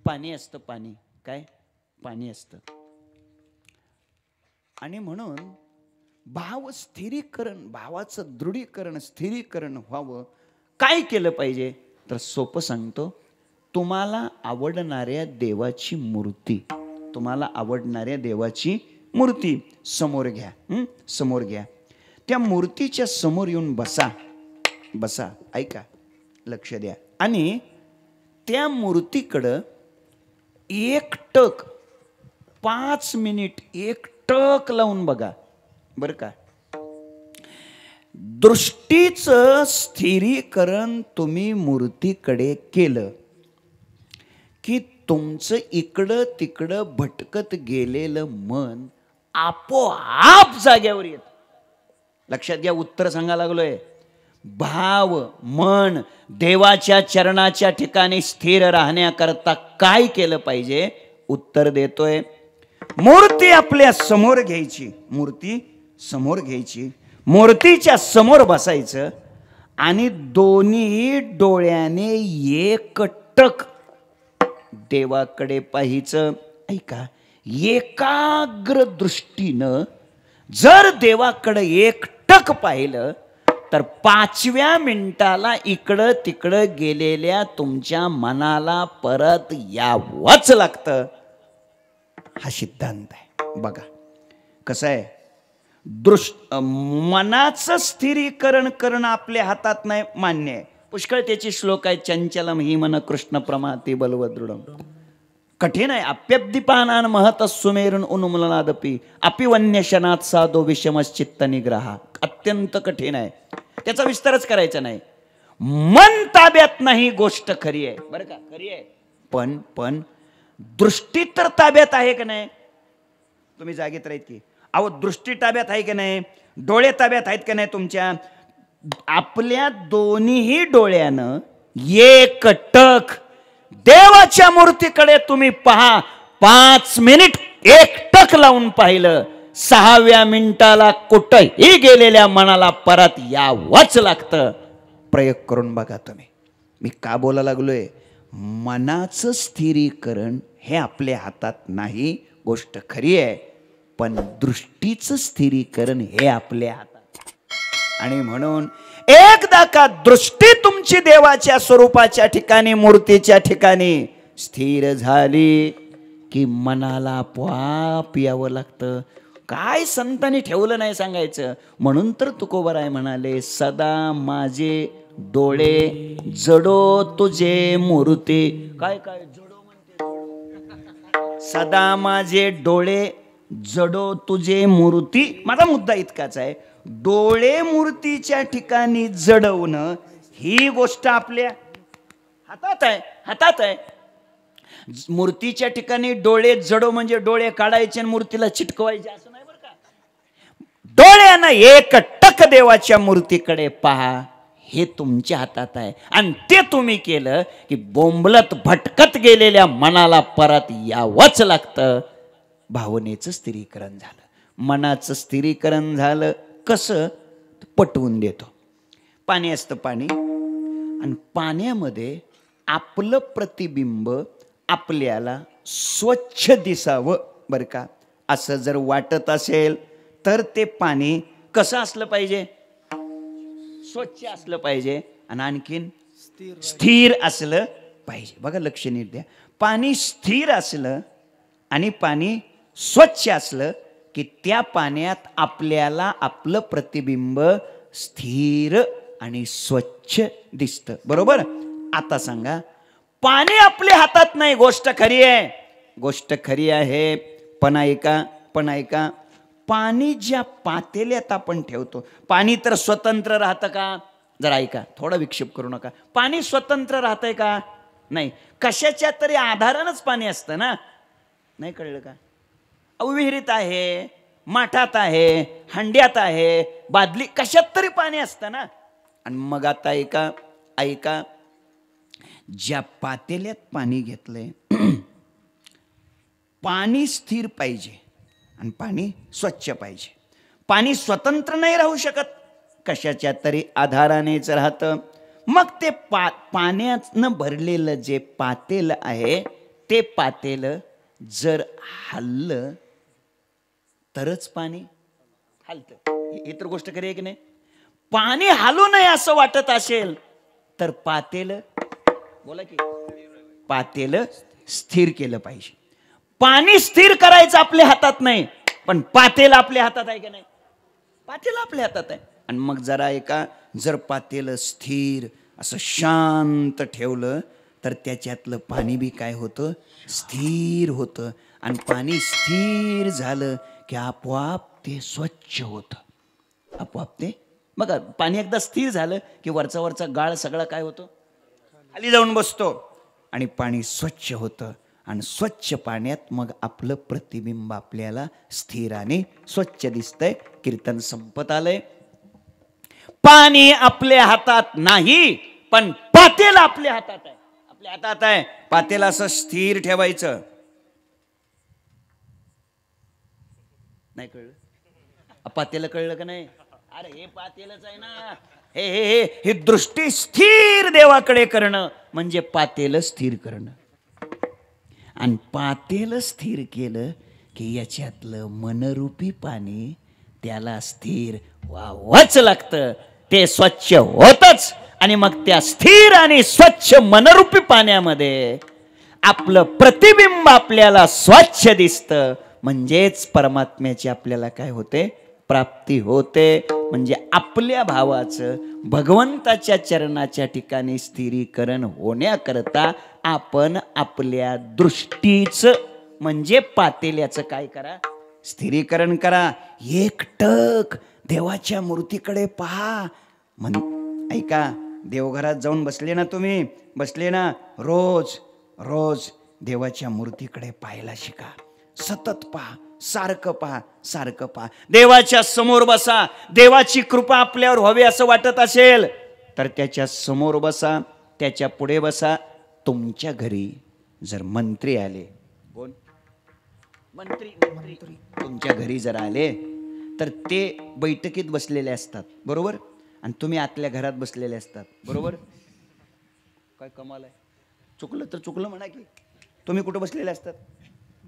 पाणी असतं, पाणी काय पाणी असतं. आणि म्हणून भाव स्थिरीकरण, भावाचं दृढीकरण स्थिरीकरण व्हावं, काय केलं पाहिजे तर सोपं सांगतो. तुम्हाला आवडणाऱ्या देवाची मूर्ती, तुम्हाला आवडणाऱ्या देवाची मूर्ती समोर घ्या. समोर घ्या. त्या मूर्तीच्या समोर येऊन बसा. बसा, ऐका, लक्ष द्या. आणि त्या मूर्तीकडं एकटक 5 मिनिट एकटक लावून बघा बरं का. दृष्टीचं स्थिरीकरण तुम्ही मूर्तीकडे केलं की तुमचं इकडं तिकडं भटकत गेलेलं मन आपोआप जाग्यावर येत. लक्षात घ्या, उत्तर सांगा लागलोय. भाव मन देवाच्या चरणाच्या ठिकाणी स्थिर राहण्याकरता काय केलं पाहिजे, उत्तर देतोय. मूर्ती आपल्या समोर घ्यायची, मूर्ती समोर घ्यायची, मूर्तीच्या समोर बसायचं आणि दोन्ही डोळ्याने एकटक देवाकडे पाहायचं. ऐका, एकाग्र दृष्टीनं जर देवाकडे एकटक पाहिलं तर 5व्या मिनिटाला इकडं तिकडं गेलेल्या तुमच्या मनाला परत यावंच लागतं. हा सिद्धांत आहे. बघा कसं आहे, मनाचं स्थिरीकरण करणं आपल्या हातात नाही, मान्य आहे. पुष्कळ त्याची श्लोक आहे. चंचलम ही मन कृष्ण प्रमाती बलवदृढम. कठीण आहे. अप्यब्दीपानान महत सुमेरुन उन्मूलनादपि अपि वन्यशनात साधो विषमश्चित्त निग्रहा. अत्यंत कठीण आहे. त्याचा विस्तारच करायचा नाही. मन ताब्यात नाही, गोष्ट खरी आहे बरं का, खरी आहे. पण दृष्टी तर ताब्यात आहे का नाही? तुम्ही जागेत राहत की अहो, दृष्टी ताब्यात आहे का नाही? डोळे ताब्यात आहेत का नाही तुमच्या? आपल्या दोन्ही डोळ्यानं एकटक देवाच्या मूर्तीकडे तुम्ही पहा. 5 मिनिट एकटक लावून पाहिलं, 6व्या मिनिटाला कुठंही गेलेल्या मनाला परत यावंच लागतं. प्रयोग करून बघा तुम्ही. मी का बोला लागलोय? मनाचं स्थिरीकरण हे आपल्या हातात नाही, गोष्ट खरी आहे. पण दृष्टीचं स्थिरीकरण हे आपल्या हातात. आणि म्हणून एकदा का दृष्टी तुमची देवाच्या स्वरूपाच्या ठिकाणी, मूर्तीच्या ठिकाणी स्थिर झाली की मनाला आपोआप यावं लागतं. काय संतांनी ठेवलं नाही सांगायचं. म्हणून तर तुकोबराय म्हणाले, सदा माझे डोळे जडो तुझे मूर्ती. काय काय जडो म्हणते? सदा माझे डोळे जडो तुझे मूर्ती. माझा मुद्दा इतकाच आहे, डोळे मूर्तीच्या ठिकाणी जडवणं ही गोष्ट आपल्या हातात आहे, हातात आहे. मूर्तीच्या ठिकाणी डोळे जडो म्हणजे डोळे काढायचे आणि मूर्तीला चिटकवायचे असं नाही बरं का. डोळ्यानं एकटक देवाच्या मूर्तीकडे पहा, हे तुमच्या हातात आहे. आणि ते तुम्ही केलं की बोंबलत भटकत गेलेल्या मनाला परत यावंच लागतं. भावनेचं स्थिरीकरण झालं, मनाचं स्थिरीकरण झालं. कसं? पटवून देतो. पाणी असतं, पाणी, आणि पाण्यामध्ये आपलं प्रतिबिंब आपल्याला स्वच्छ दिसावं बरं का. असं जर वाटत असेल तर ते पाणी कसं असलं पाहिजे? स्वच्छ असलं पाहिजे. आणि आणखीन स्थिर असलं पाहिजे. बघा, लक्ष नीट द्या. पाणी स्थिर असलं आणि पाणी स्वच्छ असलं की त्या पाण्यात आपल्याला आपलं प्रतिबिंब स्थिर आणि स्वच्छ दिसतं. बरोबर? आता सांगा, पाणी आपल्या हातात नाही, गोष्ट खरी आहे, गोष्ट खरी आहे. पण ऐका, पाणी ज्या पातेल्यात आपण ठेवतो, पाणी तर स्वतंत्र राहतं का? जरा ऐका, थोडा विक्षेप करू नका. पाणी स्वतंत्र राहतंय का? नाही. कशाच्या तरी आधारानंच पाणी असतं ना. नाही कळलं का? विहिरीत आहे, माठात आहे, हंड्यात आहे, बादली, कशात तरी पाणी असतं ना. आणि मग आता ऐका, ज्या पातेल्यात पाणी घेतलंय पाणी स्थिर पाहिजे आणि पाणी स्वच्छ पाहिजे. पाणी स्वतंत्र नाही राहू शकत, कशाच्या तरी आधारानेच राहतं. मग ते पाण्यानं भरलेलं जे पातेलं आहे ते पातेलं जर हललं तरच पाणी हलतं. ही तर गोष्ट खरी आहे की नाही? पाणी हलू नये असं वाटत असेल तर पातेलं, बोला की, पातेलं स्थिर केलं पाहिजे. पाणी स्थिर करायचं आपल्या हातात नाही, पण पातेलं आपल्या हातात आहे की नाही? पातेलं आपल्या हातात आहे. आणि मग जरा जर पातेलं स्थिर असं शांत ठेवलं तर त्याच्यातलं पाणी बी काय होतं, स्थिर होतं. आणि पाणी स्थिर झालं की आपोआप ते स्वच्छ होतं. आपोआप ते बघा, पाणी एकदा स्थिर झालं की वरचा वरचा गाळ सगळा काय होतो, खाली जाऊन बसतो आणि पाणी स्वच्छ होतं. आणि स्वच्छ पाण्यात मग आपलं प्रतिबिंब आपल्याला स्थिर आणि स्वच्छ दिसतंय. कीर्तन संपत आलंय. पाणी आपल्या हातात नाही, पण पातेलं आपल्या हातात आहे. आपल्या हातात आहे. पातेलं असं स्थिर ठेवायचं. नाही कळलं? पातेलं कळलं का नाही? अरे हे पातेलच आहे ना. हे हे हे हे दृष्टी स्थिर देवाकडे करणं म्हणजे पातेलं स्थिर करणं. आणि पातेलं स्थिर केलं की याच्यातलं मनरूपी पाणी त्याला स्थिर व्हावंच लागतं. ते स्वच्छ होतच. आणि मग त्या स्थिर आणि स्वच्छ मनरूपी पाण्यामध्ये आपलं प्रतिबिंब आपल्याला स्वच्छ दिसतं. म्हणजेच परमात्म्याची आपल्याला काय होते, प्राप्ती होते. म्हणजे आपल्या भावाचं भगवंताच्या चरणाच्या ठिकाणी स्थिरीकरण होण्याकरता आपण आपल्या दृष्टीचं म्हणजे पातेल्याचं काय करा, स्थिरीकरण करा. एकटक देवाच्या मूर्तीकडे पहा. ऐका, देवघरात जाऊन बसले ना तुम्ही, बसले ना, रोज रोज देवाच्या मूर्तीकडे पाहायला शिका. सतत पहा, सारखं पहा, सारखं पहा. देवाच्या समोर बसा. देवाची कृपा आपल्यावर व्हावी असं वाटत असेल तर त्याच्या समोर बसा, त्याच्या पुढे बसा. तुमच्या घरी जर मंत्री आले, कोण मंत्री तुमच्या घरी जर आले तर ते बैठकीत बसलेले असतात, बरोबर? आणि तुम्ही आतल्या घरात बसलेले असतात, बरोबर? काय कमाल आहे. चुकलं तर चुकलं म्हणा की. तुम्ही कुठं बसलेले असतात?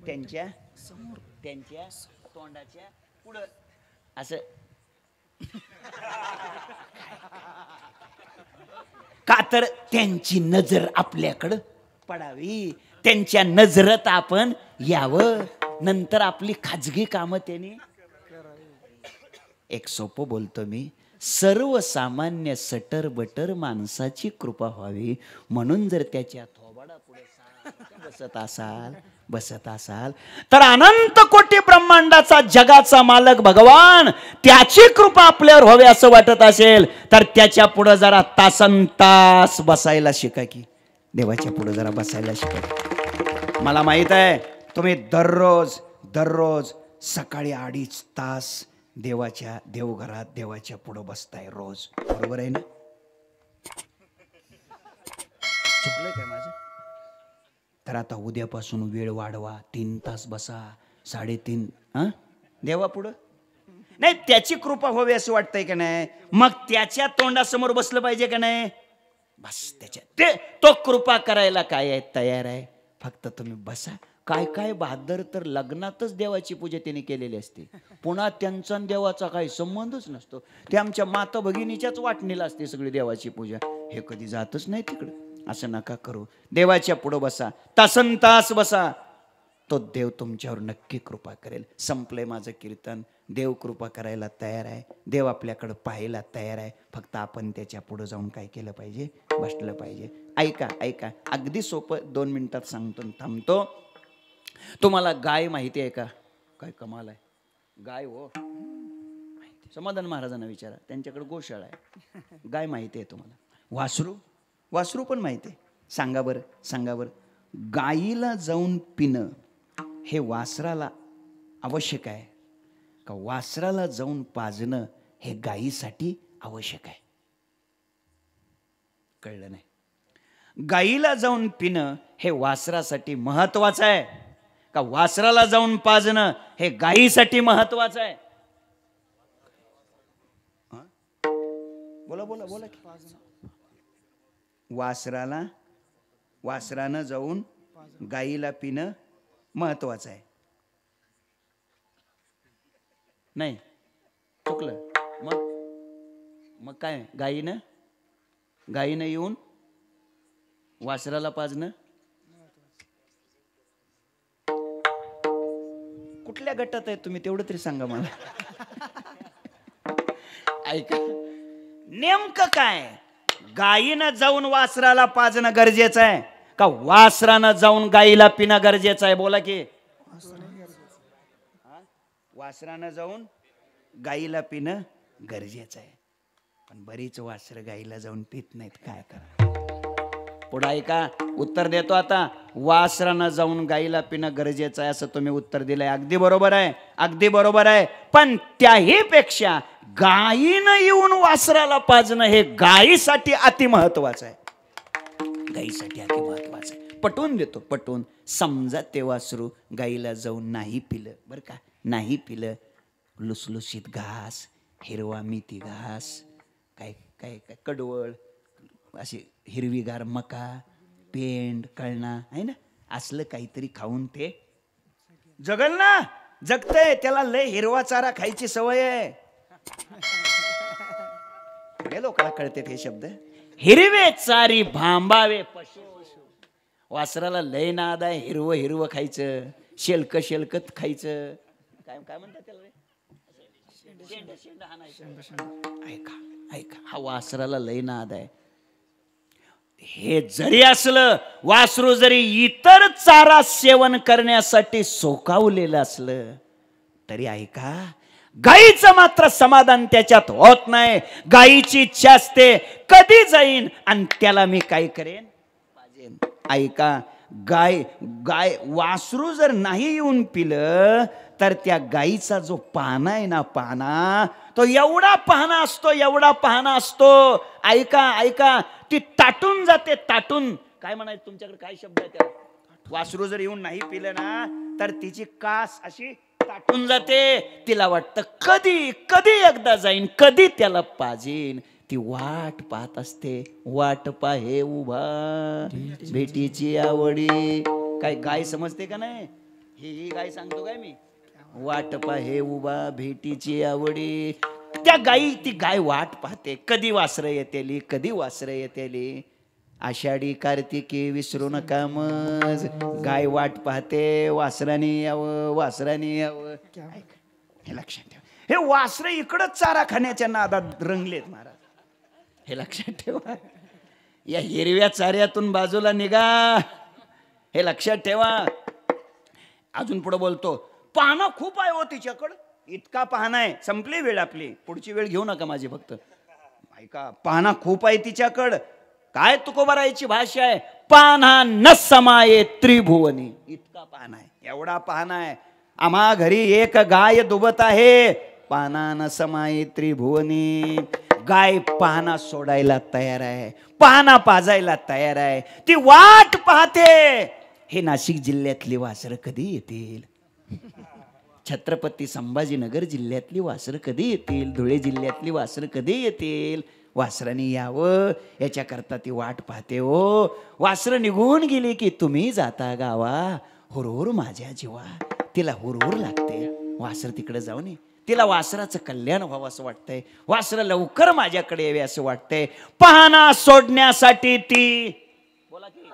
त्यांच्या समोर, त्यांच्या तोंडाच्या पुढं असं. का तर त्यांची नजर आपल्याकडं पडावी, त्यांच्या नजरेत आपण यावं. नंतर आपली खाजगी कामं त्यांनी. एक सोपं बोलतो मी, सर्वसामान्य सटर बटर माणसाची कृपा व्हावी म्हणून जर त्याच्या थोबाडा पुढे बसत असाल तर अनंत कोटी ब्रह्मांडाचा जगाचा मालक भगवान त्याची कृपा आपल्यावर व्हावी असं वाटत असेल तर त्याच्या पुढे जरा तासनतास बसायला शिका की. देवाच्या पुढे जरा बसायला शिका. मला माहित आहे तुम्ही दररोज सकाळी 2.5 तास देवाच्या देवघरात देवाच्या पुढे बसताय रोज, बरोबर आहे ना? चुकलंय काय माझं? तर आता उद्यापासून वेळ वाढवा, 3 तास बसा, 3.5 देवा पुढं. नाही, त्याची कृपा व्हावी असं वाटतंय का नाही? मग त्याच्या तोंडासमोर बसलं पाहिजे का नाही? बस त्याच्या तो कृपा करायला काय आहे, तयार आहे. फक्त तुम्ही बसा. काय बहादर तर लग्नातच देवाची पूजा त्यांनी केलेली असते. पुन्हा त्यांचा देवाचा काही संबंधच नसतो. ते आमच्या माता भगिनीच्याच वाटणीला असते सगळी देवाची पूजा. हे कधी जातच नाही तिकडं. असं नका करू. देवाच्या पुढं बसा, तासनतास बसा. तो देव तुमच्यावर नक्की कृपा करेल. संपलंय माझं कीर्तन. देव कृपा करायला तयार आहे. देव आपल्याकडं पाहायला तयार आहे. फक्त आपण त्याच्या पुढं जाऊन काय केलं पाहिजे, बसलं पाहिजे. ऐका अगदी सोपं 2 मिनिटात सांगतो, थांबतो. तुम्हाला गाय माहिती आहे का? काय कमाल आहे. गाय हो, समाधान महाराजांना विचारा, त्यांच्याकडे गोशाळा आहे. गाय माहिती आहे तुम्हाला? वासरू पण माहिती आहे. सांगा बरं गाईला जाऊन पिणं हे वासराला आवश्यक आहे का वासराला जाऊन पाजणं हे गायीसाठी आवश्यक आहे? कळलं नाही. गाईला जाऊन पिणं हे वासरासाठी महत्वाचं आहे का वासराला जाऊन पाजणं हे गायीसाठी महत्वाचं आहे? बोला की. वासरानं जाऊन गाईला पिणं महत्वाचं आहे. नाही चुकलं. मग काय, गाईनं येऊन वासराला पाजणं. कुठल्या गटात आहे तुम्ही तेवढं तरी सांगा मला. ऐका, नेमकं काय, गायीनं जाऊन वासराला पाजणं गरजेचं आहे का वासरानं जाऊन गायीला पिणं गरजेचं आहे? बोला की. वासरानं जाऊन गायीला पिणं गरजेचं आहे, पण बरीच वासरं गायीला जाऊन पित नाहीत. काय करा? पुढे ऐका, उत्तर देतो आता. वासरानं जाऊन गायीला पिणं गरजेचं आहे असं तुम्ही उत्तर दिलंय. अगदी बरोबर आहे, अगदी बरोबर आहे. पण त्याही पेक्षा गायीनं येऊन वासराला पाजणं हे गायीसाठी अति महत्वाचं आहे. गायीसाठी अति महत्वाचं आहे. पटवून देतो, पटवून. समजा ते वासरू गायीला जाऊन नाही पिलं, बरं का, नाही पिलं, लुसलुशीत घास, हिरवा मेथी घास, काय काय काय कडवळ, अशी हिरवीगार मका, पेंड, कळणा आहे ना, असलं काहीतरी खाऊन ते जगल ना, जगतय. त्याला लय हिरवा चारा खायची सवय आहे. हे लोकांना कळते हे शब्द. हिरवे चारी भांबावे पशु. वासराला लय नाद आहे हिरवं हिरवं खायचं, शेलकत खायचं. काय काय म्हणतात त्याला? ऐका ऐका, हा वासराला लय नाद आहे. हे जरी असलं, वासरू जरी इतर चारा सेवन करण्यासाठी सोकावलेलं असलं तरी ऐका, गाईचं मात्र समाधान त्याच्यात होत नाही. गाईची इच्छा असते कधी जाईन आणि त्याला मी काय करेन, पाजेन. ऐका, गाय वासरू जर नाही येऊन पिलं तर त्या गाईचा जो पाना आहे ना, पाना तो एवढा पाहणा असतो, एवढा पाहणा असतो. ऐका ऐका, ती ताटून जाते, ताटून. काय म्हणायचं तुमच्याकडे, काय शब्द आहे त्याला? वासरू जर येऊन नाही पिलं ना तर तिची कास अशी ताटून जाते. तिला वाटतं कधी कधी एकदा जाईन, कधी त्याला पाजीन. ती वाट पाहत असते. वाट पाहे उभा भेटीची आवडी. काय गाय समजते का नाही? ही गाय सांगतो काय मी? वाट पाहे उभा भेटीची आवडी. त्या गाई, ती गाय वाट पाहते कधी वासरं येतेली, कधी वासरं येतेली. आषाढी कार्तिकी विसरू नका मज. गाय वाट पाहते वासराने यावं, वासराने यावं. हे लक्षात ठेवा. हे वासरं इकडंच चारा खाण्याच्या नादात रंगलेत महाराज. हे लक्षात ठेवा. या हिरव्या चाऱ्यातून बाजूला निघा. हे लक्षात ठेवा. अजून पुढे बोलतो, पाहणं खूप आहे हो तिच्याकडं. इतका पाहणं आहे. संपली वेळ आपली, पुढची वेळ घेऊ नका माझी फक्त. ऐका, पाहणं खूप आहे तिच्याकडं. काय तुकोबारायची भाषा आहे, पाहणा न समाये त्रिभुवनी. इतका पाहणा आहे, एवढा पाहणा आहे. आम्हा घरी एक गाय दुबत आहे, पाहणा न समाये त्रिभुवनी. गाय पाहणा सोडायला तयार आहे, पाहणा पाजायला तयार आहे. ती वाट पाहते, हे नाशिक जिल्ह्यातली वासरं कधी येतील, छत्रपती संभाजीनगर जिल्ह्यातली वासरं कधी येतील, धुळे जिल्ह्यातली वासरं कधी येतील. वासरांनी यावं याच्याकरता ती वाट पाहते हो. वासरं निघून गेली की तुम्ही जाता गावा, हुरहुर माझ्या जीवा. तिला हुरहुर लागते. वासर तिकडे जाऊ नये, तिला वासराचं कल्याण व्हावं असं वाटतंय. वासरं लवकर माझ्याकडे यावे असं वाटतंय. पाहणा सोडण्यासाठी ती बोला की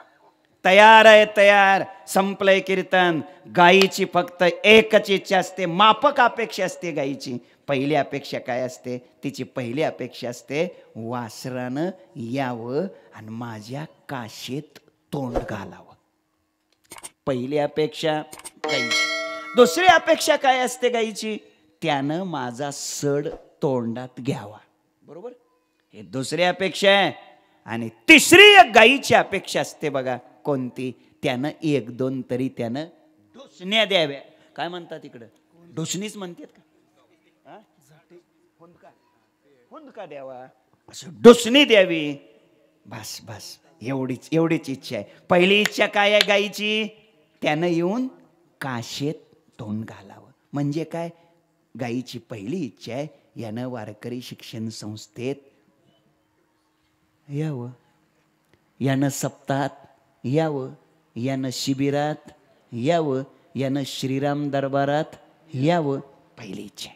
तयार आहे, तयार. संपलंय कीर्तन. गायीची फक्त एकच इच्छा असते, माफक अपेक्षा असते गायीची. पहिली अपेक्षा काय असते? तिची पहिली अपेक्षा असते वासरानं यावं आणि माझ्या काशेत तोंड घालावं. पहिली अपेक्षा गायीची. दुसरी अपेक्षा काय असते गायीची? त्यानं माझा सड तोंडात घ्यावा. बरोबर, हे दुसरी अपेक्षा आहे. आणि तिसरी एक गायीची अपेक्षा असते बघा, कोणती? त्यानं एक दोन तरी त्यानं ढुसण्या द्याव्या. काय म्हणतात इकडं? ढुसणीच म्हणतात का? हुंदका द्यावा, असं ढुसणी द्यावी. बस बस, एवढीच इच्छा आहे. पहिली इच्छा काय आहे गायीची? त्यानं येऊन काशेत तोंड घालावं. म्हणजे काय? गायीची पहिली इच्छा आहे यानं वारकरी शिक्षण संस्थेत यावं, यानं सप्ताहात यावं, यानं शिबिरात यावं, यानं श्रीराम दरबारात यावं. पहिली इच्छा,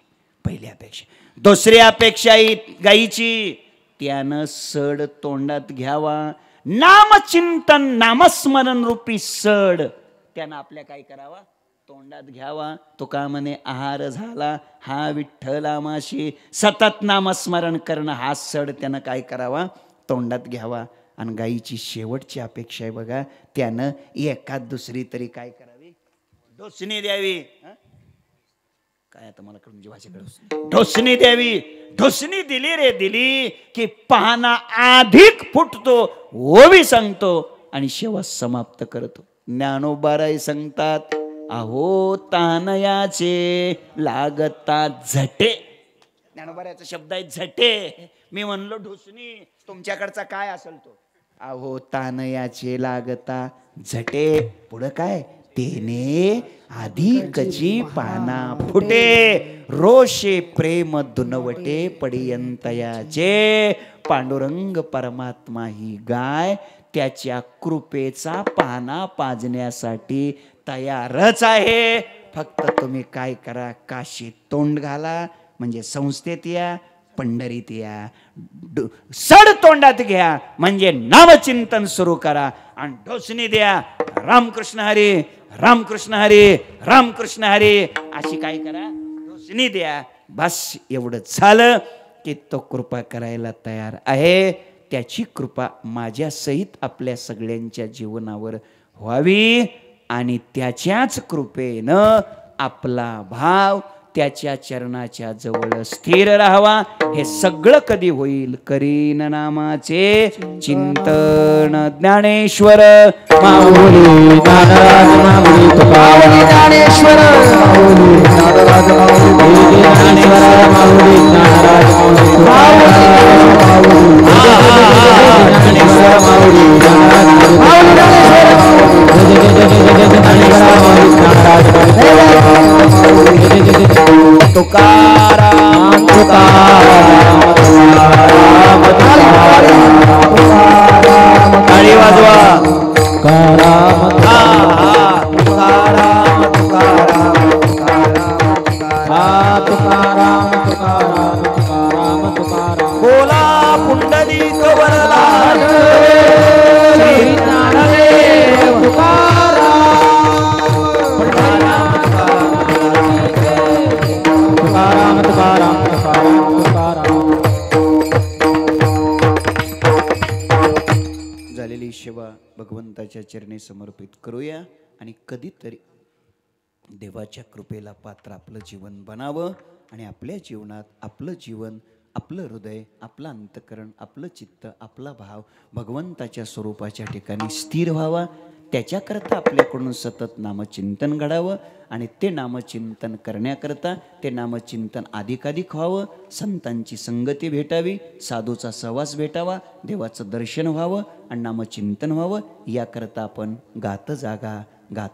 पहिली अपेक्षा. दुसरी अपेक्षा गाईची, त्यानं सड तोंडात घ्यावा. नामचिंतन नामस्मरण रूपी सड त्यानं आपल्या काय करावा, तोंडात घ्यावा. तुका म्हणे आहार झाला हा विठ्ठलामाशी, सतत नामस्मरण करणं हा सड त्यानं काय करावा, तोंडात घ्यावा. आणि गाईची शेवटची अपेक्षा आहे बघा, त्यानं एखाद दुसरी तरी काय करावी, ढोसणी द्यावी. काय आता मला म्हणजे भाषेकडे ढोसणी द्यावी. ढोसणी दिली रे दिली की पाहणा अधिक फुटतो, ओवी सांगतो आणि शेवट समाप्त करतो. ज्ञानोबाराय सांगतात, अहो तानयाचे लागता झटे. ज्ञानोबारायचा शब्द आहे झटे. मी म्हणलो ढोसणी, तुमच्याकडचा काय असेल तो, अहो तानयाचे लागता झटे. पुढं काय, तेने अधिकची पाना फुटे, रोषे प्रेम दुनवटे पडियंतयाचे. पांडुरंग परमात्मा ही गाय त्याच्या कृपेचा पाना पाजण्यासाठी तयारच आहे. फक्त तुम्ही काय करा, काशीत तोंड घाला, म्हणजे संस्थेत या, पंढरीत या, सड तोंडात घ्या, म्हणजे नामचिंतन सुरू करा आणि ढोसणी द्या. रामकृष्ण हरी, रामकृष्ण हरी, रामकृष्ण हरी अशी काय करा, ढोसणी द्या. बस एवढं झालं की तो कृपा करायला तयार आहे. त्याची कृपा माझ्या सहित आपल्या सगळ्यांच्या जीवनावर व्हावी आणि त्याच्याच कृपेनं आपला भाव त्याच्या चरणाच्या जवळ स्थिर राहावा. हे सगळं कधी होईल, करीन नामाचे चिंतन. ज्ञानेश्वर माऊली ज्ञानराज माऊली तुकाराम ज्ञानेश्वर माऊली ज्ञानराज माऊली ज्ञानेश्वर माऊली ज्ञानराज माऊली ज्ञानेश्वर माऊली तुकाराम तुकाराम टाळी वाजवा. तुकाराम तुकाराम तुकाराम तुकाराम तुकाराम तुकाराम. बोला पुंडलिक वरदान श्री ज्ञानदेव तुकाराम. तुकाराम तुकाराम तुकाराम. झालेली सेवा भगवंताच्या चरणी समर्पित करूया आणि कधीतरी देवाच्या कृपेला पात्र आपलं जीवन बनावं आणि आपल्या जीवनात आपलं जीवन, आपलं हृदय, आपलं अंतकरण, आपलं चित्त, आपला भाव भगवंताच्या स्वरूपाच्या ठिकाणी स्थिर व्हावा. त्याच्याकरता आपल्याकडून सतत नामचिंतन घडावं आणि ते नामचिंतन करण्याकरता ते नामचिंतन अधिकाधिक व्हावं. संतांची संगती भेटावी, साधूचा सहवास भेटावा, देवाचं दर्शन व्हावं आणि नामचिंतन व्हावं. याकरता आपण गात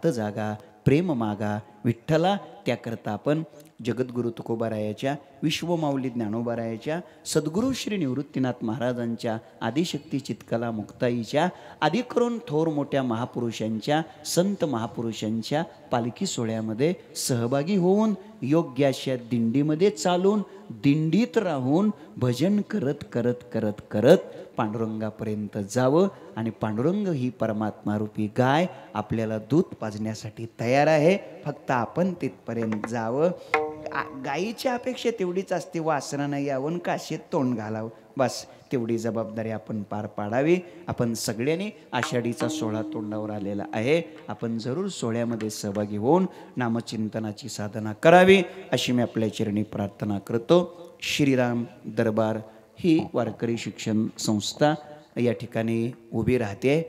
जागा प्रेम मागा विठ्ठला. त्याकरता आपण जगद्गुरु तुकोबारायाच्या, विश्वमाऊली ज्ञानोबारायाच्या, सद्गुरू श्री निवृत्तीनाथ महाराजांच्या, आदिशक्ती चितकला मुक्ताईच्या, आदी करून थोर मोठ्या महापुरुषांच्या, संत महापुरुषांच्या पालखी सोहळ्यामध्ये सहभागी होऊन, योग्य अशा दिंडीमध्ये चालून, दिंडीत राहून भजन करत करत करत करत पांडुरंगापर्यंत जावं. आणि पांडुरंग ही परमात्मा रूपी गाय आपल्याला दूध पाजण्यासाठी तयार आहे. फक्त आपण तिथपर्यंत जावं. गायीची अपेक्षा तेवढीच असते, वासरानं यावं काशीत तोंड घालावं, बस तेवढी जबाबदारी आपण पार पाडावी. आपण सगळ्यांनी आषाढीचा सोहळा तोंडावर आलेला आहे. आपण जरूर सोहळ्यामध्ये सहभागी होऊन नामचिंतनाची साधना करावी अशी मी आपल्या चरणी प्रार्थना करतो. श्रीराम दरबार ही वारकरी शिक्षण संस्था या ठिकाणी उभी राहते.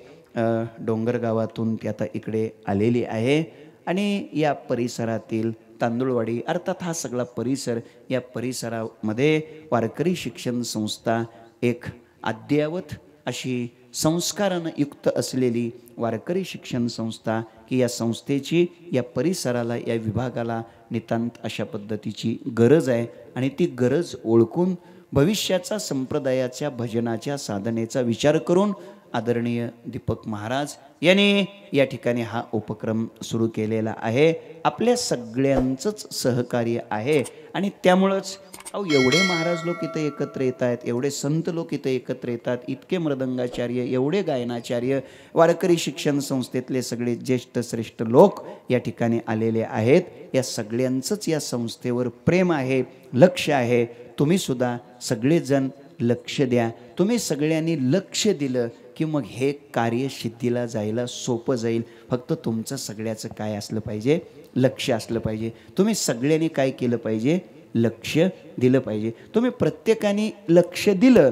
डोंगर गावातून ती आता इकडे आलेली आहे आणि या परिसरातील तांदुळवाडी अर्थात हा सगळा परिसर, या परिसरामध्ये वारकरी शिक्षण संस्था एक अद्ययावत अशी संस्कारानं युक्त असलेली वारकरी शिक्षण संस्था की या संस्थेची या परिसराला, या विभागाला नितांत अशा पद्धतीची गरज आहे. आणि ती गरज ओळखून भविष्याचा संप्रदायाच्या भजनाच्या साधनेचा विचार करून आदरणीय दीपक महाराज यांनी या ठिकाणी हा उपक्रम सुरू केलेला आहे. आपल्या सगळ्यांचंच सहकार्य आहे आणि त्यामुळंच एवढे महाराज लोक इथे एकत्र येत आहेत, एवढे संत लोक इथे एकत्र येतात, इतके मृदंगाचार्य, एवढे गायनाचार्य, वारकरी शिक्षण संस्थेतले सगळे ज्येष्ठ श्रेष्ठ लोक या ठिकाणी आलेले आहेत. या सगळ्यांचंच या संस्थेवर प्रेम आहे, लक्ष आहे. तुम्ही सुद्धा सगळेजण लक्ष द्या. तुम्ही सगळ्यांनी लक्ष दिलं की मग हे कार्य सिद्धीला जायला सोपं जाईल. फक्त तुमचं सगळ्याचं काय असलं पाहिजे, लक्ष असलं पाहिजे. तुम्ही सगळ्यांनी काय केलं पाहिजे, लक्ष दिलं पाहिजे. तुम्ही प्रत्येकाने लक्ष दिलं,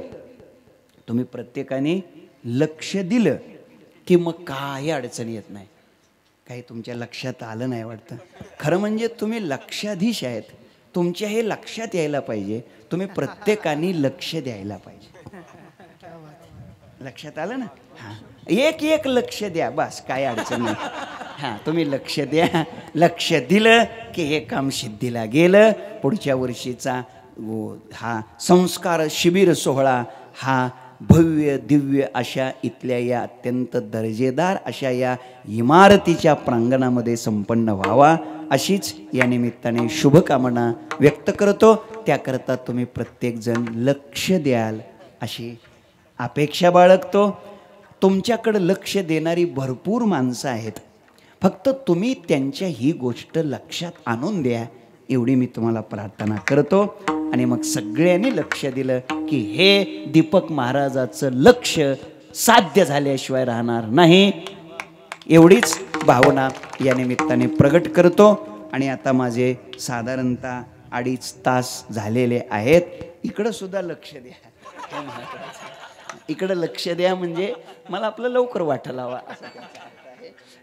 तुम्ही प्रत्येकाने लक्ष दिलं की मग काही अडचण येत नाही. काही तुमच्या लक्षात आलं नाही वाटतं. खरं म्हणजे तुम्ही लक्षाधीश आहेत. तुमच्या हे लक्षात यायला पाहिजे. तुम्ही प्रत्येकाने लक्ष द्यायला पाहिजे. लक्षात आलं ना? हां, एक एक लक्ष द्या, बस काय अडचण नाही. हां, तुम्ही लक्ष द्या. लक्ष दिलं की हे काम सिद्धीला गेलं. पुढच्या वर्षीचा हा संस्कार शिबिर सोहळा हा भव्य दिव्य अशा इथल्या या अत्यंत दर्जेदार अशा या इमारतीच्या प्रांगणामध्ये संपन्न व्हावा, अशीच या निमित्ताने शुभकामना व्यक्त करतो. त्याकरता तुम्ही प्रत्येकजण लक्ष द्याल अशी अपेक्षा बाळगतो. तुमच्याकडं लक्ष देणारी भरपूर माणसं आहेत. फक्त तुम्ही त्यांच्या ही गोष्ट लक्षात आणून द्या, एवढी मी तुम्हाला प्रार्थना करतो. आणि मग सगळ्यांनी लक्ष दिलं की हे दीपक महाराजाचं लक्ष साध्य झाल्याशिवाय राहणार नाही, एवढीच भावना या निमित्ताने प्रगट करतो. आणि आता माझे साधारणतः 2.5 तास झालेले आहेत. इकडं सुद्धा लक्ष द्या, इकडं लक्ष द्या म्हणजे मला आपलं लवकर वाटायला हवा.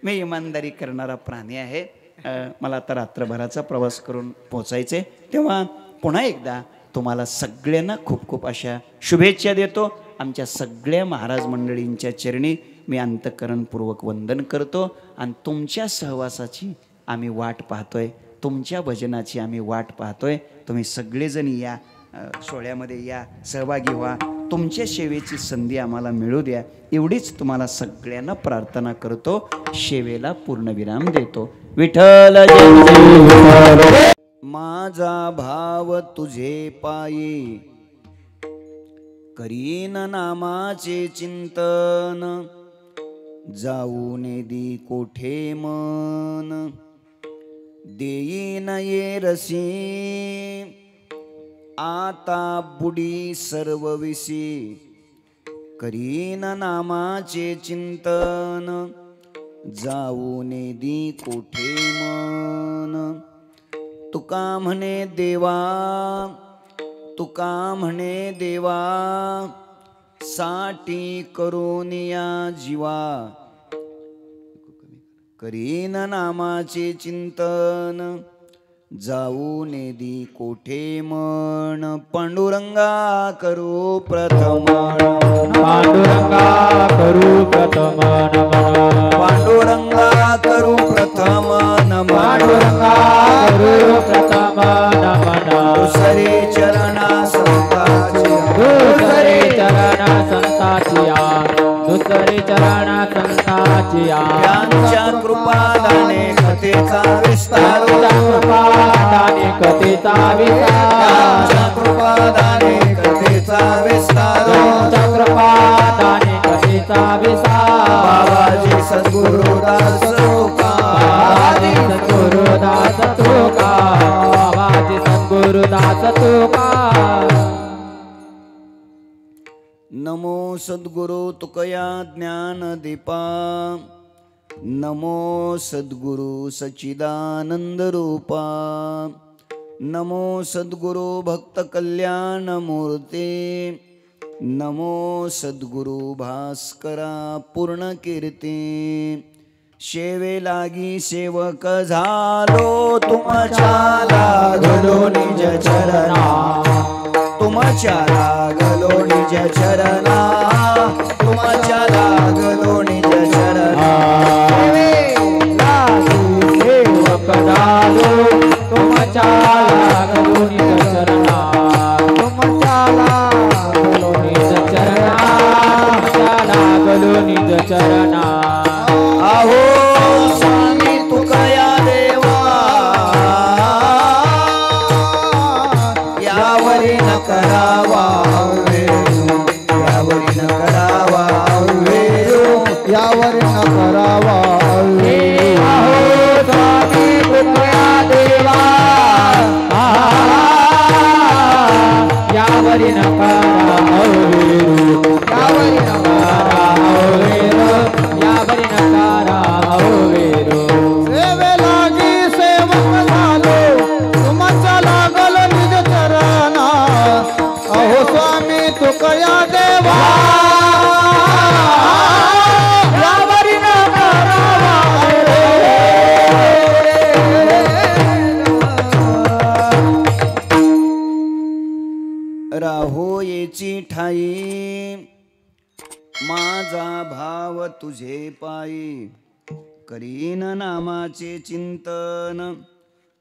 मी इमानदारी करणारा प्राणी आहे. मला आता रात्रभराचा प्रवास करून पोचायचे. तेव्हा पुन्हा एकदा तुम्हाला सगळ्यांना खूप खूप अशा शुभेच्छा देतो. आमच्या सगळ्या महाराज मंडळींच्या चरणी मी अंतःकरणपूर्वक वंदन करतो. आणि तुमच्या सहवासाची आम्ही वाट पाहतोय, तुमच्या भजनाची आम्ही वाट पाहतोय. तुम्ही सगळेजण या सोहळ्यामध्ये या, सहभागी व्हा. तुमच्या सेवेची संधी आम्हाला मिळू द्या, एवढीच तुम्हाला सगळ्यांना प्रार्थना करतो. सेवेला पूर्णविराम देतो. विठ्ठल जय. माझा भाव तुझे पायी करीन नामाचे चिंतन, जाऊन दी कोठे मन, देईन ये रसी आता बुडी सर्व विसी, करीन नामाचे चिंतन, जाऊन दी कोठे मन. तुका म्हणे देवा, तुका म्हणे देवा, साठी करून या जीवा, करीन नामाचे चिंतन, जाऊन दी कोठे मन. पांडुरंगा करू प्रथम, पांडुरंगा करू प्रथम नमन, पांडुरंगा करू प्रथम नमन, पांडुरंगा करू प्रथम नमन. दुसरे चरणा संताची, दुसरे चरण संताचिया, दुसरे चरण संताचिया. त्यांच्या कृपादाने कथेचा विस्तार, कृपादाने कथेचा विस्तार, कृपादाने कथेचा विस्तार, कृपादाने कथेचा विस्तार. बाबाजी सद्गुरुदास तुका, सद्गुरुदास तुका, बाबाजी सद्गुरुदास तुका. नमो सद्गुरु तुकया ज्ञान दीपा, नमो सद्गुरु सच्चिदानंद रूपा, नमो सद्गुरु भक्त कल्याण मूर्ते, नमो सद्गुरु भास्करा पूर्ण कीर्ती. सेवे लागी सेवक झालो, तुमच्या लागलो निज चरणा, तुमच्या लागलो निज चरणा, तुमच्या लागलो निज चरणा. सेवक झालो, तुमच्या लागलो निज चरणा, तुमच्या लागलो निज चरणा, तुमच्या लागलो निज चरणा. ठाई माझा भाव तुझे पायी करीन नामाचे चिंतन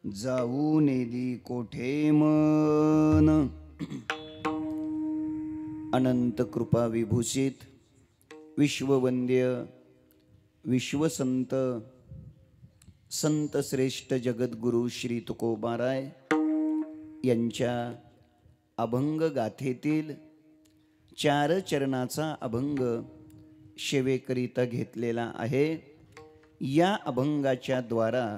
जाऊ नेदी कोठे मन अनंत कृपा विभूषित विश्ववंद्य विश्वसंत संत श्रेष्ठ जगद्गुरु श्री तुकोबाराय यांच्या अभंग गाथेतील 4 चरणाचा अभंग सेवेकरिता घेतलेला आहे. या अभंगाच्या द्वारा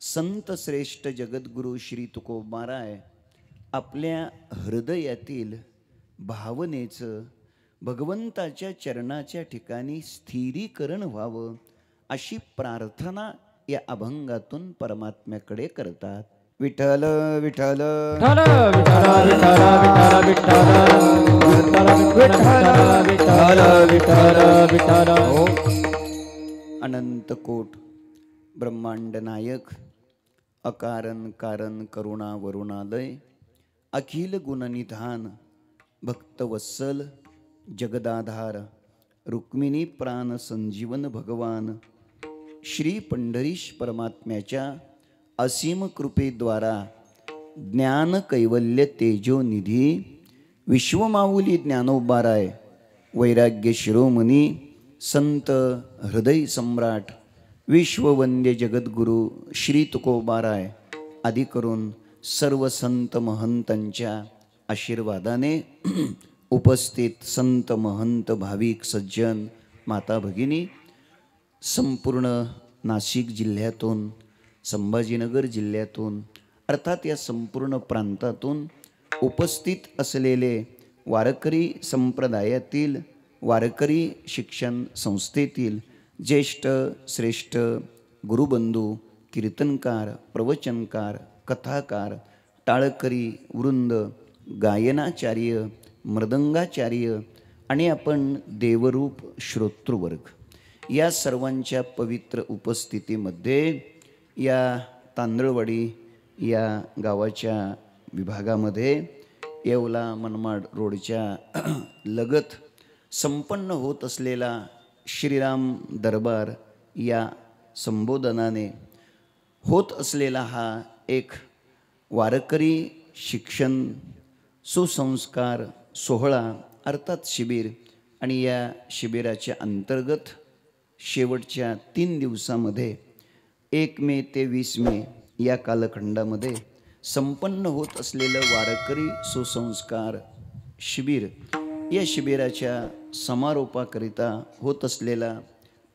संत श्रेष्ठ जगद्गुरु श्री तुकोबाराय आपल्या हृदयातील भावनेचं भगवंताच्या चरणाच्या ठिकाणी स्थिरीकरण व्हावं अशी प्रार्थना या अभंगातून परमात्म्याकडे करतात. विठ्ठल विठ्ठल विठ्ठल विठ्ठल विठ्ठल विठ्ठल विठ्ठल विठ्ठल अनंत कोट ब्रह्मांड नायक अकारण कारण करुणा वरुणालय अखिल गुणनिधान भक्तवत्सल जगदाधार रुक्मिणी प्राण संजीवन भगवान श्री पंढरीश परमात्म्याच्या असीम कृपेद्वारा ज्ञान कैवल्य तेजोनिधी विश्वमाऊली ज्ञानोबाराय वैराग्य शिरोमणी संत हृदय सम्राट विश्ववंद्य जगद्गुरु श्री तुकोबाराय आदी करून सर्व संत महंतांच्या आशीर्वादाने उपस्थित संत महंत भाविक सज्जन माता भगिनी संपूर्ण नाशिक जिल्ह्यातून संभाजीनगर जिल्ह्यातून अर्थात या संपूर्ण प्रांतातून उपस्थित असलेले वारकरी संप्रदायातील वारकरी शिक्षण संस्थेतील ज्येष्ठ श्रेष्ठ गुरुबंधू कीर्तनकार प्रवचनकार कथाकार टाळकरी वृंद गायनाचार्य मृदंगाचार्य आणि आपण देवरूप श्रोतृवर्ग या सर्वांच्या पवित्र उपस्थितीमध्ये या तांदळवाडी या गावाच्या विभागामध्ये येवला मनमाड रोडच्या लगत संपन्न होत असलेला श्रीराम दरबार या संबोधनाने होत असलेला हा एक वारकरी शिक्षण सुसंस्कार सोहळा अर्थात शिबिर आणि या शिबिराच्या अंतर्गत शेवटच्या 3 दिवसामध्ये 1 मे ते 20 मे या कालखंडामध्ये संपन्न होत असलेलं वारकरी सुसंस्कार शिबिर या शिबिराच्या समारोपाकरिता होत असलेला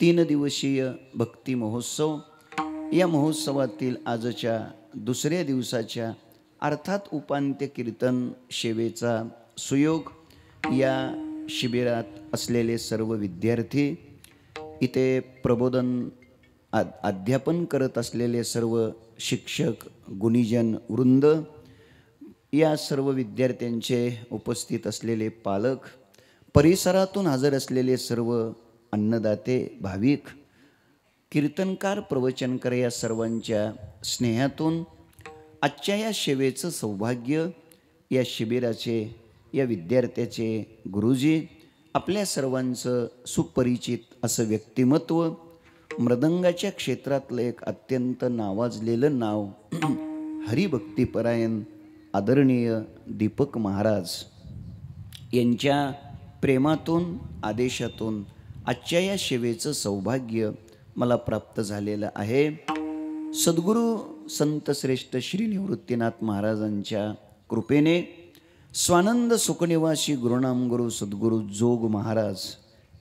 3 दिवसीय भक्ती महोत्सव या महोत्सवातील आजच्या दुसऱ्या दिवसाच्या अर्थात उपांत्य कीर्तन सेवेचा सुयोग या शिबिरात असलेले सर्व विद्यार्थी इथे प्रबोधन अध्यापन करत असलेले सर्व शिक्षक गुणीजन वृंद या सर्व विद्यार्थ्यांचे उपस्थित असलेले पालक परिसरातून हजर असलेले सर्व अन्नदाते भाविक कीर्तनकार प्रवचनकार या सर्वांच्या स्नेहातून आजच्या या सेवेचं सौभाग्य या शिबिराचे या विद्यार्थ्याचे गुरुजी आपल्या सर्वांचं सुपरिचित असं व्यक्तिमत्व मृदंगाच्या क्षेत्रातलं एक अत्यंत नावाजलेलं नाव हरिभक्तीपरायण आदरणीय दीपक महाराज यांच्या प्रेमातून आदेशातून आजच्या या सेवेचं सौभाग्य मला प्राप्त झालेलं आहे. सद्गुरू संत श्रेष्ठ श्री निवृत्तीनाथ महाराजांच्या कृपेने स्वानंद सुखनिवासी गुरुनाम गुरु सद्गुरू जोग महाराज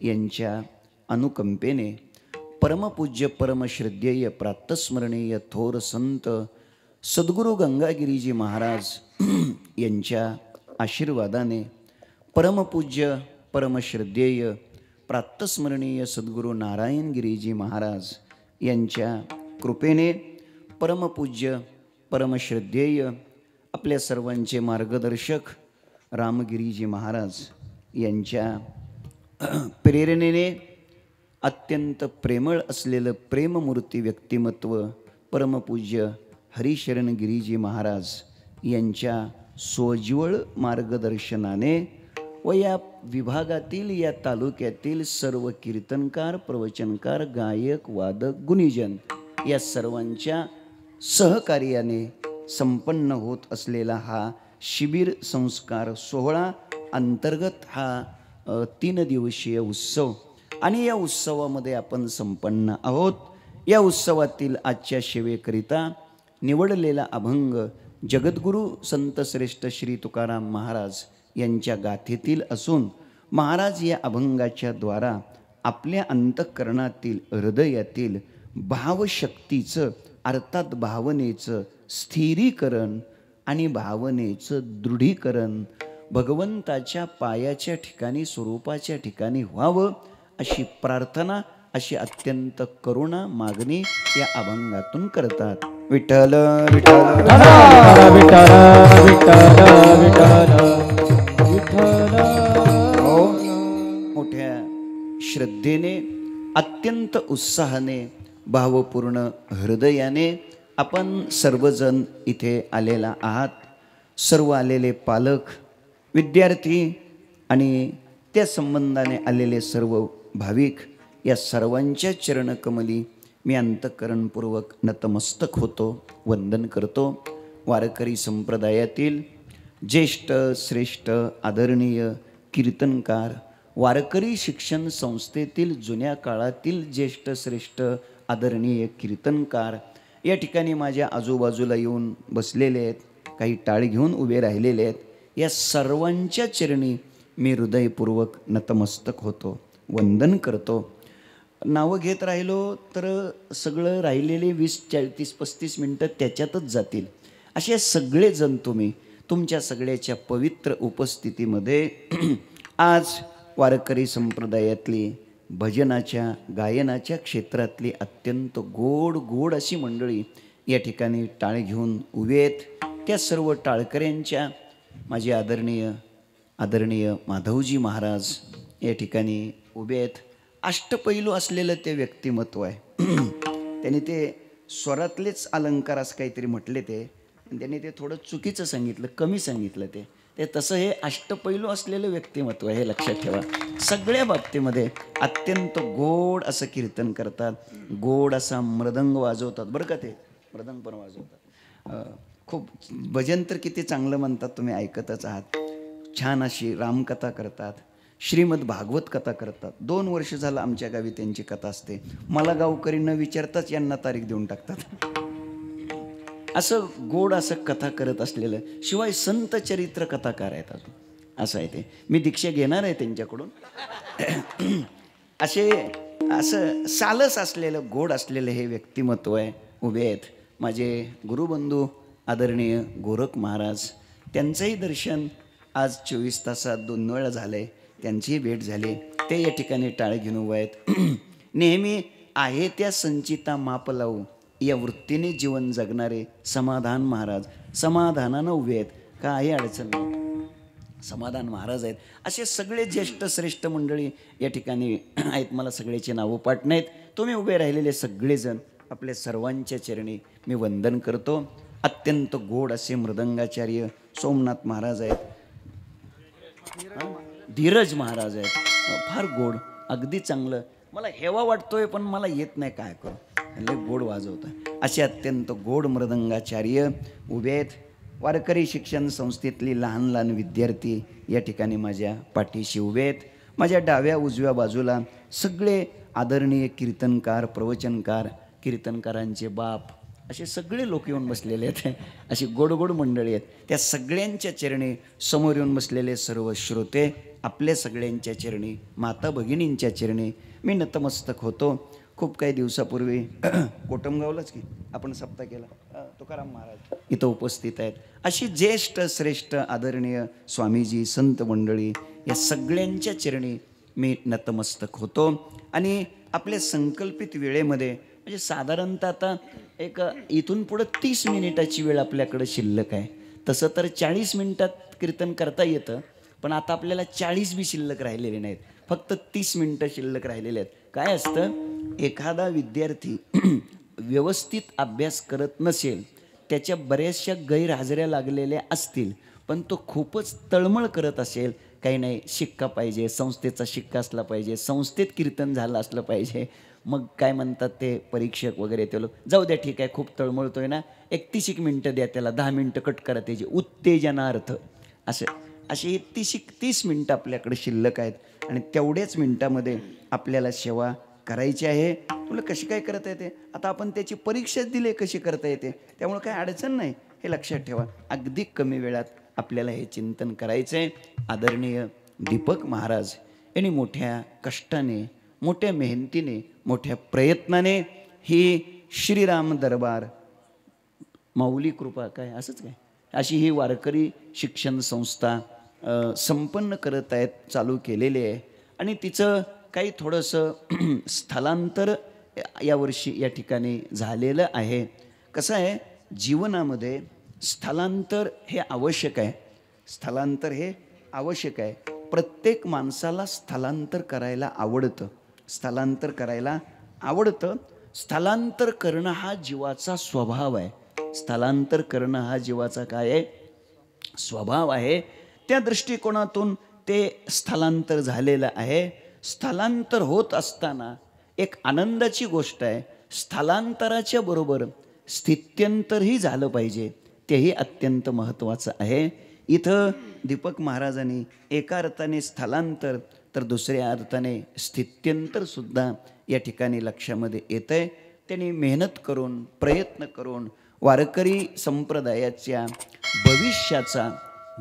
यांच्या अनुकंपेने परमपूज्य परमश्रद्धेय प्रातस्मरणीय थोर संत सद्गुरू गंगागिरीजी महाराज यांच्या आशीर्वादाने परमपूज्य परमश्रद्धेय प्रातस्मरणीय सद्गुरू नारायणगिरीजी महाराज यांच्या कृपेने परमपूज्य परमश्रद्धेय आपल्या सर्वांचे मार्गदर्शक रामगिरीजी महाराज यांच्या प्रेरणेने अत्यंत प्रेमळ असलेलं प्रेममूर्ती व्यक्तिमत्व परमपूज्य हरिशरण गिरीजी महाराज यांच्या सोज्वळ मार्गदर्शनाने व या विभागातील या तालुक्यातील सर्व कीर्तनकार, प्रवचनकार, गायक, वादक, गुणीजन या सर्वांच्या सहकार्याने संपन्न होत असलेला हा शिबिर संस्कार सोहळा अंतर्गत हा 3 दिवसीय उत्सव आणि या उत्सवामध्ये आपण संपन्न आहोत. या उत्सवातील आजच्या सेवेकरिता निवडलेला अभंग जगद्गुरू संतश्रेष्ठ श्री तुकाराम महाराज यांच्या गाथेतील असून महाराज या अभंगाच्या द्वारा आपल्या अंतःकरणातील हृदयातील भावशक्तीचं अर्थात भावनेचं स्थिरीकरण आणि भावनेचं दृढीकरण भगवंताच्या पायाच्या ठिकाणी स्वरूपाच्या ठिकाणी व्हावं अशी प्रार्थना, अशी अत्यंत करुणा मागणी या अभंगातून करतात. विठ्ठल विठ्ठल मोठ्या श्रद्धेने अत्यंत उत्साहाने भावपूर्ण हृदयाने आपण सर्वजण इथे आलेला आहात. सर्व आलेले पालक, विद्यार्थी आणि त्या संबंधाने आलेले सर्व भाविक या सर्वांच्या चरणकमली मी अंतःकरणपूर्वक नतमस्तक होतो, वंदन करतो. वारकरी संप्रदायातील ज्येष्ठ श्रेष्ठ आदरणीय कीर्तनकार, वारकरी शिक्षण संस्थेतील जुन्या काळातील ज्येष्ठ श्रेष्ठ आदरणीय कीर्तनकार या ठिकाणी माझ्या आजूबाजूला येऊन बसलेले आहेत, काही टाळ घेऊन उभे राहिलेले आहेत. या सर्वांच्या चरणी मी हृदयपूर्वक नतमस्तक होतो, वंदन करतो. नावं घेत राहिलो तर सगळं राहिलेले 20, 40, 35 मिनटं त्याच्यातच जातील. असे सगळेजण तुम्ही तुमच्या सगळ्याच्या पवित्र उपस्थितीमध्ये आज वारकरी संप्रदायातली भजनाच्या गायनाच्या क्षेत्रातली अत्यंत गोड गोड अशी मंडळी या ठिकाणी टाळ घेऊन उभे आहेत. त्या सर्व टाळकऱ्यांच्या माझे आदरणीय माधवजी महाराज या ठिकाणी उभे आहेत. अष्टपैलू असलेलं ते व्यक्तिमत्व आहे. त्यांनी ते स्वरातलेच अलंकार असं काहीतरी म्हटले ते, त्यांनी ते थोडं चुकीचं सांगितलं, कमी सांगितलं ते तसं हे अष्टपैलू असलेलं व्यक्तिमत्व आहे, हे लक्षात ठेवा. सगळ्या बाबतीमध्ये अत्यंत गोड असं कीर्तन करतात, गोड असा मृदंग वाजवतात बरं का, ते मृदंग पण वाजवतात. खूप भजन तर किती चांगलं म्हणतात, तुम्ही ऐकतच आहात. छान अशी रामकथा करतात, श्रीमद भागवत कथा करतात. 2 वर्ष झालं आमच्या गावी त्यांची कथा असते. मला गावकरी न विचारताच यांना तारीख देऊन टाकतात. असं गोड असं कथा करत असलेलं, शिवाय संत चरित्र कथाकार आहेत अजून, असं आहे ते. मी दीक्षा घेणार आहे त्यांच्याकडून. असं सालस असलेलं गोड असलेलं हे व्यक्तिमत्व आहे. उभे आहेत माझे गुरुबंधू आदरणीय गोरख महाराज. त्यांचंही दर्शन आज 24 तासात 2 वेळा झालं आहे, त्यांचीही भेट झाली. ते या ठिकाणी टाळ घेऊन उभे आहेत. नेहमी आहे त्या संचिता माप लावू या वृत्तीने जीवन जगणारे समाधान महाराज समाधानानं उभे आहेत. काही अडचण नाही, समाधान महाराज आहेत. असे सगळे ज्येष्ठ श्रेष्ठ मंडळी या ठिकाणी आहेत. मला सगळ्याची नावं पाठ नाहीत. तुम्ही उभे राहिलेले सगळेजण आपल्या सर्वांच्या चरणी मी वंदन करतो. अत्यंत गोड असे मृदंगाचार्य सोमनाथ महाराज आहेत, धीरज महाराज आहेत, फार गोड, अगदी चांगलं. मला हेवा वाटतोय पण मला येत नाही, काय करू, लय गोड वाजवतात. असे अत्यंत गोड मृदंगाचार्य उभे आहेत. वारकरी शिक्षण संस्थेतली लहान लहान विद्यार्थी या ठिकाणी माझ्या पाठीशी उभे आहेत. माझ्या डाव्या उजव्या बाजूला सगळे आदरणीय कीर्तनकार, प्रवचनकार, कीर्तनकारांचे बाप, असे सगळे लोक येऊन बसलेले आहेत. अशी गोड गोड मंडळी आहेत. त्या सगळ्यांच्या चरणी समोर येऊन बसलेले सर्व श्रोते, आपल्या सगळ्यांच्या चरणी, माता भगिनींच्या चरणी मी नतमस्तक होतो. खूप काही दिवसापूर्वी कोटमगावलाच की आपण सप्ताह केला, तुकाराम महाराज इथं उपस्थित आहेत. अशी ज्येष्ठ श्रेष्ठ आदरणीय स्वामीजी, संत मंडळी, या सगळ्यांच्या चरणी मी नतमस्तक होतो. आणि आपल्या संकल्पित वेळेमध्ये म्हणजे साधारणतः आता एक इथून पुढं 30 मिनिटाची वेळ आपल्याकडं शिल्लक आहे. तसं तर 40 मिनिटात कीर्तन करता येतं, पण आता आपल्याला 40 बी शिल्लक राहिलेले नाहीत, फक्त 30 मिनिटं शिल्लक राहिलेले आहेत. काय असतं, एखादा विद्यार्थी व्यवस्थित अभ्यास करत नसेल, त्याच्या बऱ्याचशा गैरहजेऱ्या लागलेल्या असतील, पण तो खूपच तळमळ करत असेल, काही नाही, शिक्का पाहिजे, संस्थेचा शिक्का असला पाहिजे, संस्थेत कीर्तन झालं असलं पाहिजे. मग काय म्हणतात ते परीक्षक वगैरे ते लोक, जाऊ द्या ठीक आहे, खूप तळमळतोय ना, 31 मिनटं द्या त्याला, 10 मिनटं कट करा त्याची उत्तेजनार्थ. असे 30 मिनटं आपल्याकडे शिल्लक आहेत आणि तेवढ्याच मिनटामध्ये आपल्याला सेवा करायची आहे. तुला कशी काय करता येते, आता आपण त्याची परीक्षा दिली कशी करता येते, त्यामुळे काही अडचण नाही, हे लक्षात ठेवा. अगदी कमी वेळात आपल्याला हे चिंतन करायचं आहे. आदरणीय दीपक महाराज यांनी मोठ्या कष्टाने, मोठ्या मेहनतीने, मोठ्या प्रयत्नाने ही श्रीराम दरबार माऊली कृपा काय असंच काय अशी ही वारकरी शिक्षण संस्था संपन्न करत आहेत, चालू केलेली आहे. आणि तिचं काही थोडंसं स्थलांतर यावर्षी या ठिकाणी झालेलं आहे. कसं आहे, जीवनामध्ये स्थलांतर हे आवश्यक आहे. स्थलांतर हे आवश्यक आहे. प्रत्येक माणसाला स्थलांतर करायला आवडतं. स्थलांतर करायला आवडतं. स्थलांतर करणं हा जीवाचा स्वभाव आहे. स्थलांतर करणं हा जीवाचा काय आहे, स्वभाव आहे. त्या दृष्टिकोनातून ते स्थलांतर झालेलं आहे. स्थलांतर होत असताना एक आनंदाची गोष्ट आहे, स्थलांतराच्या बरोबर स्थित्यंतरही झालं पाहिजे, तेही अत्यंत महत्त्वाचं आहे. इथं दीपक महाराजांनी एका अर्थाने स्थलांतर तर दुसऱ्या अर्थाने स्थित्यंतर सुद्धा या ठिकाणी लक्षामध्ये येतं आहे. त्यांनी मेहनत करून, प्रयत्न करून वारकरी संप्रदायाच्या भविष्याचा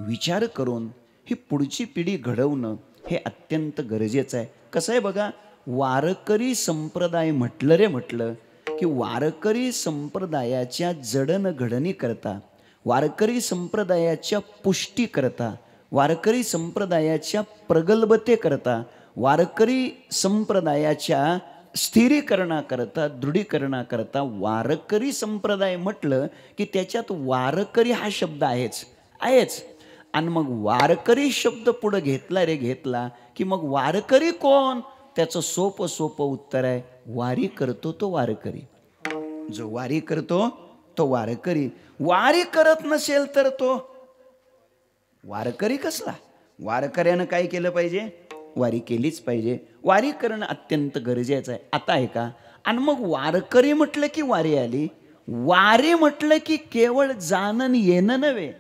विचार करून ही पुढची पिढी घडवणं हे अत्यंत गरजेचं आहे. कसं आहे बघा, वारकरी संप्रदाय म्हटलं की वारकरी संप्रदायाच्या जडणघडणी करता, वारकरी संप्रदायाच्या पुष्टी करता, वारकरी संप्रदायाच्या प्रगल्भतेकरता, वारकरी संप्रदायाच्या स्थिरीकरणाकरता, दृढीकरणाकरता वारकरी संप्रदाय म्हटलं की त्याच्यात वारकरी हा शब्द आहेच. आणि मग वारकरी शब्द पुढं घेतला की मग वारकरी कोण, त्याचं सोपं उत्तर आहे, वारी करतो तो वारकरी. जो वारी करतो तो वारकरी. वारी करत नसेल तर तो वारकरी कसला. वारकऱ्यानं काय केलं पाहिजे, वारी केलीच पाहिजे. वारी करणं अत्यंत गरजेचं आहे. आता आहे का. आणि मग वारकरी म्हटलं की वारी आली. वारी म्हटलं की केवळ जाणं येणं नव्हे.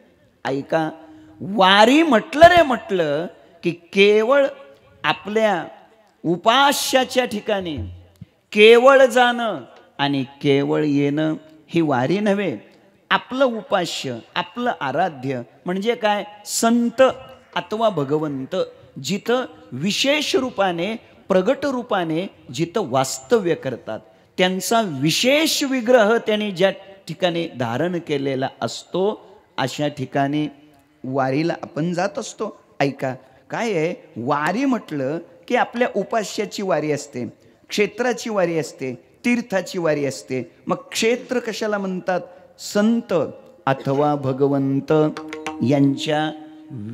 ऐका, वारी म्हटलं की केवळ आपल्या उपास्याच्या ठिकाणी केवळ जाणं आणि केवळ येणं ही वारी नव्हे. आपलं उपास्य, आपलं आराध्य म्हणजे काय, संत अथवा भगवंत जिथं विशेष रूपाने, प्रगट रूपाने जिथं वास्तव्य करतात, त्यांचा विशेष विग्रह त्यांनी ज्या ठिकाणी धारण केलेला असतो, अशा ठिकाणी वारीला आपण जात असतो. ऐका, काय आहे, वारी म्हटलं की आपल्या उपास्याची वारी असते, क्षेत्राची वारी असते, तीर्थाची वारी असते. मग क्षेत्र कशाला म्हणतात, संत अथवा भगवंत यांच्या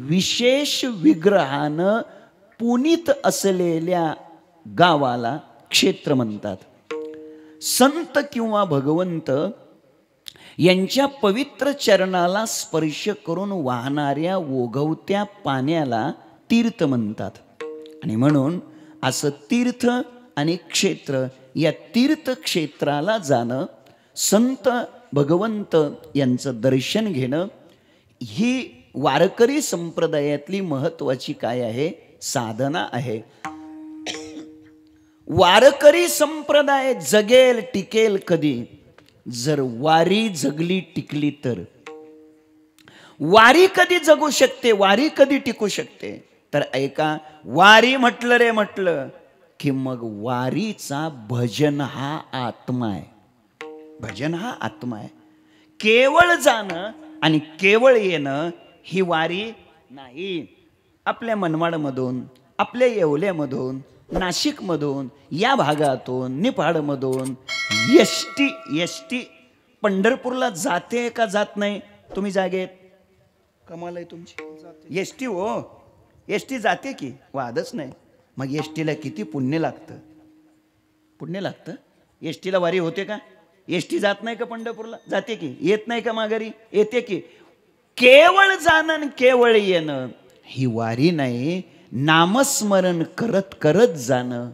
विशेष विग्रहानं पुनीत असलेल्या गावाला क्षेत्र म्हणतात. संत किंवा भगवंत यांच्या पवित्र चरणाला स्पर्श करून वाहणाऱ्या ओघवत्या पाण्याला तीर्थ म्हणतात. आणि म्हणून असं तीर्थ आणि क्षेत्र, या तीर्थक्षेत्राला जाणं, संत भगवंत यांचं दर्शन घेणं, ही वारकरी संप्रदायातली महत्वाची काय आहे, साधना आहे. वारकरी संप्रदाय जगेल टिकेल कधी, जर वारी जगली टिकली तर. वारी कधी जगू शकते, वारी कधी टिकू शकते, तर ऐका, वारी म्हटलं की मग वारीचा भजन हा आत्मा आहे. भजन हा आत्मा आहे. केवळ जाणं आणि केवळ येणं ही वारी नाही. आपल्या मनमाडमधून, आपल्या येवल्यामधून, नाशिकमधून, या भागातून, निफाडमधून एसटी पंढरपूरला जाते का जात नाही, तुम्ही जागेत, कमाल आहे तुमची. एसटी हो, एसटी जाते की, वादच नाही. मग एसटीला किती पुण्य लागतं, पुण्य लागतं. एसटीला वारी होते का, एसटी जात नाही का पंढरपूरला, जाते की, येत नाही का माघारी, येते की. केवळ जाणं केवळ येणं ही वारी नाही, नामस्मरण करत करत जाणं,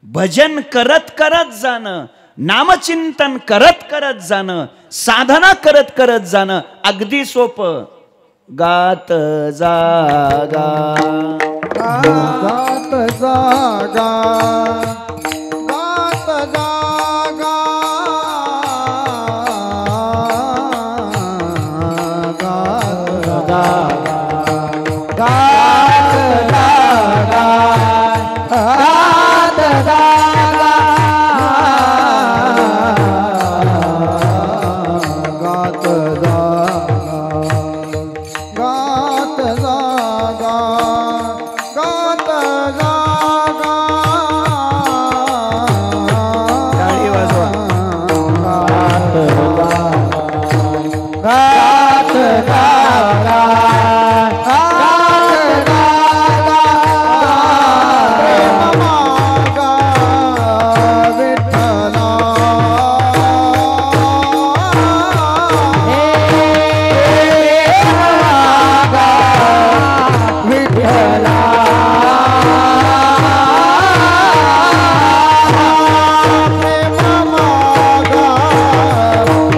भजन करत करत जाणं, नामचिंतन करत करत जाणं, साधना करत करत जाणं अगदी सोपं. गात जागा गात जागा गात जागा गात जागा गात जागा गात जागा गात जागा गात जागा गात जागा टाळी वाजवा. गात जागा गात जागा प्रेम मागा विठ्ठला विठ्ठला प्रेम मागा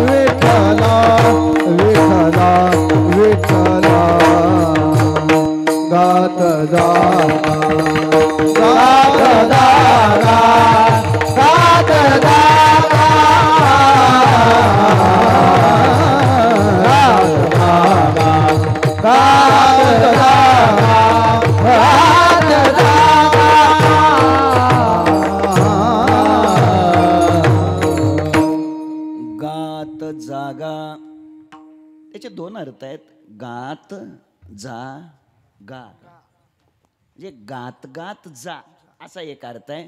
विठ्ठला विठ्ठला विठ्ठला गात जागा गात जागा गात जागा गात जागा गात जागा गात जागा त्याचे दोन अर्थ आहेत. गात जा गा म्हणजे गात गात जा असा एक अर्थ आहे,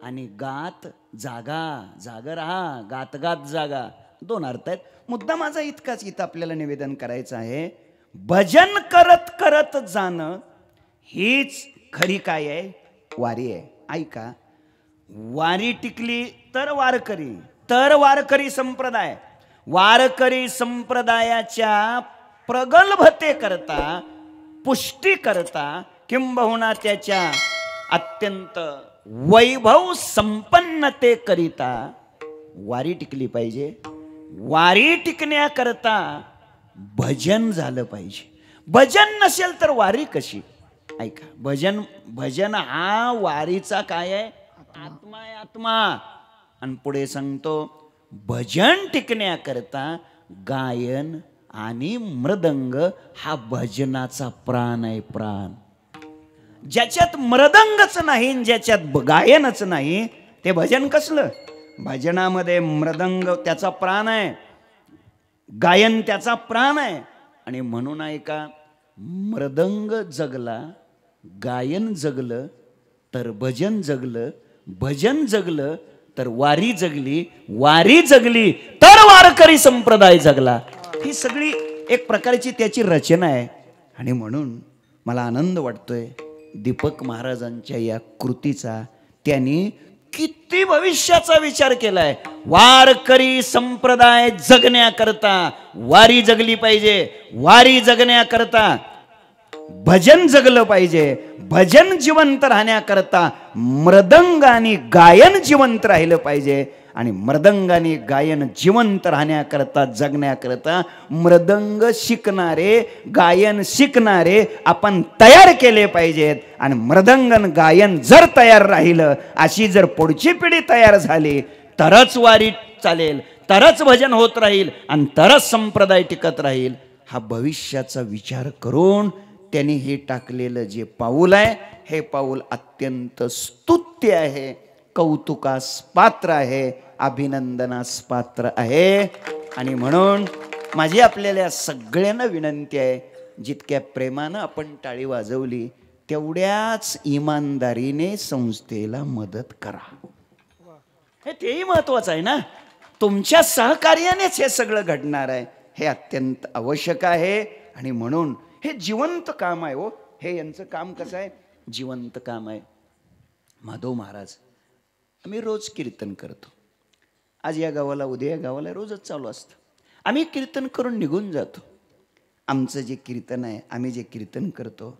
आणि गात जागा जागा राहा, गात गात जागा दोन अर्थ आहेत. मुद्दा माझा इतकाच इथं आपल्याला निवेदन करायचं आहे. भजन करत करत जाणं हीच खरी काय आहे, वारी आहे. ऐका, वारी टिकली तर वारकरी, तर वारकरी संप्रदाय, वारकरी संप्रदायाच्या प्रगल्भते करता, पुष्टी करता, किंबहुना त्याच्या अत्यंत वैभव संपन्नते करिता वारी टिकली पाहिजे. वारी टिकण्याकरता भजन झालं पाहिजे. भजन नसेल तर वारी कशी? ऐका, भजन भजन हा वारीचा काय आहे, आत्मा आहे, आत्मा. आणि पुढे सांगतो, भजन टिकण्याकरता गायन आणि मृदंग हा भजनाचा प्राण आहे, प्राण. ज्याच्यात मृदंगच नाही, ज्याच्यात गायनच नाही, ते भजन कसलं? भजनामध्ये मृदंग त्याचा प्राण आहे, गायन त्याचा प्राण आहे. आणि म्हणून ऐका, मृदंग जगला, गायन जगलं तर भजन जगलं, भजन जगलं तर वारी जगली, वारी जगली तर वारकरी संप्रदाय जगला. ही सगळी एक प्रकारची त्याची रचना आहे. आणि म्हणून मला आनंद वाटतोय दीपक महाराजांच्या या कृतीचा. त्यांनी किती भविष्याचा विचार केलाय. वारकरी संप्रदाय जगण्याकरता वारी जगली पाहिजे, वारी जगण्याकरता भजन जगलं पाहिजे, भजन जिवंत राहण्याकरता मृदंग आणि गायन जिवंत राहिलं पाहिजे. आणि मृदंग आणि गायन जिवंत राहण्याकरता, जगण्याकरता मृदंग शिकणारे, गायन शिकणारे आपण तयार केले पाहिजेत. आणि मृदंग आणि गायन जर तयार राहिलं, अशी जर पुढची पिढी तयार झाली, तरच वारी चालेल, तरच भजन होत राहील, आणि तरच संप्रदाय टिकत राहील. हा भविष्याचा विचार करून त्यांनी हे टाकलेलं जे पाऊल आहे, हे पाऊल अत्यंत स्तुत्य आहे, कौतुकास पात्र आहे, अभिनंदनास पात्र आहे. आणि म्हणून माझी आपल्याला सगळ्यांना विनंती आहे, जितक्या प्रेमानं आपण टाळी वाजवली, तेवढ्याच इमानदारीने संस्थेला मदत करा. हे तेही महत्वाचं आहे ना. तुमच्या सहकार्यानेच हे सगळं घडणार आहे, हे अत्यंत आवश्यक आहे. आणि म्हणून हे जिवंत काम आहे. हो, हे यांचं काम कसं आहे, जिवंत काम आहे. माधव महाराज, आम्ही रोज कीर्तन करतो. आज या गावाला, उद्या या गावाला, रोजच चालू असतं. आम्ही कीर्तन करून निघून जातो. आमचं जे कीर्तन आहे, आम्ही जे कीर्तन करतो,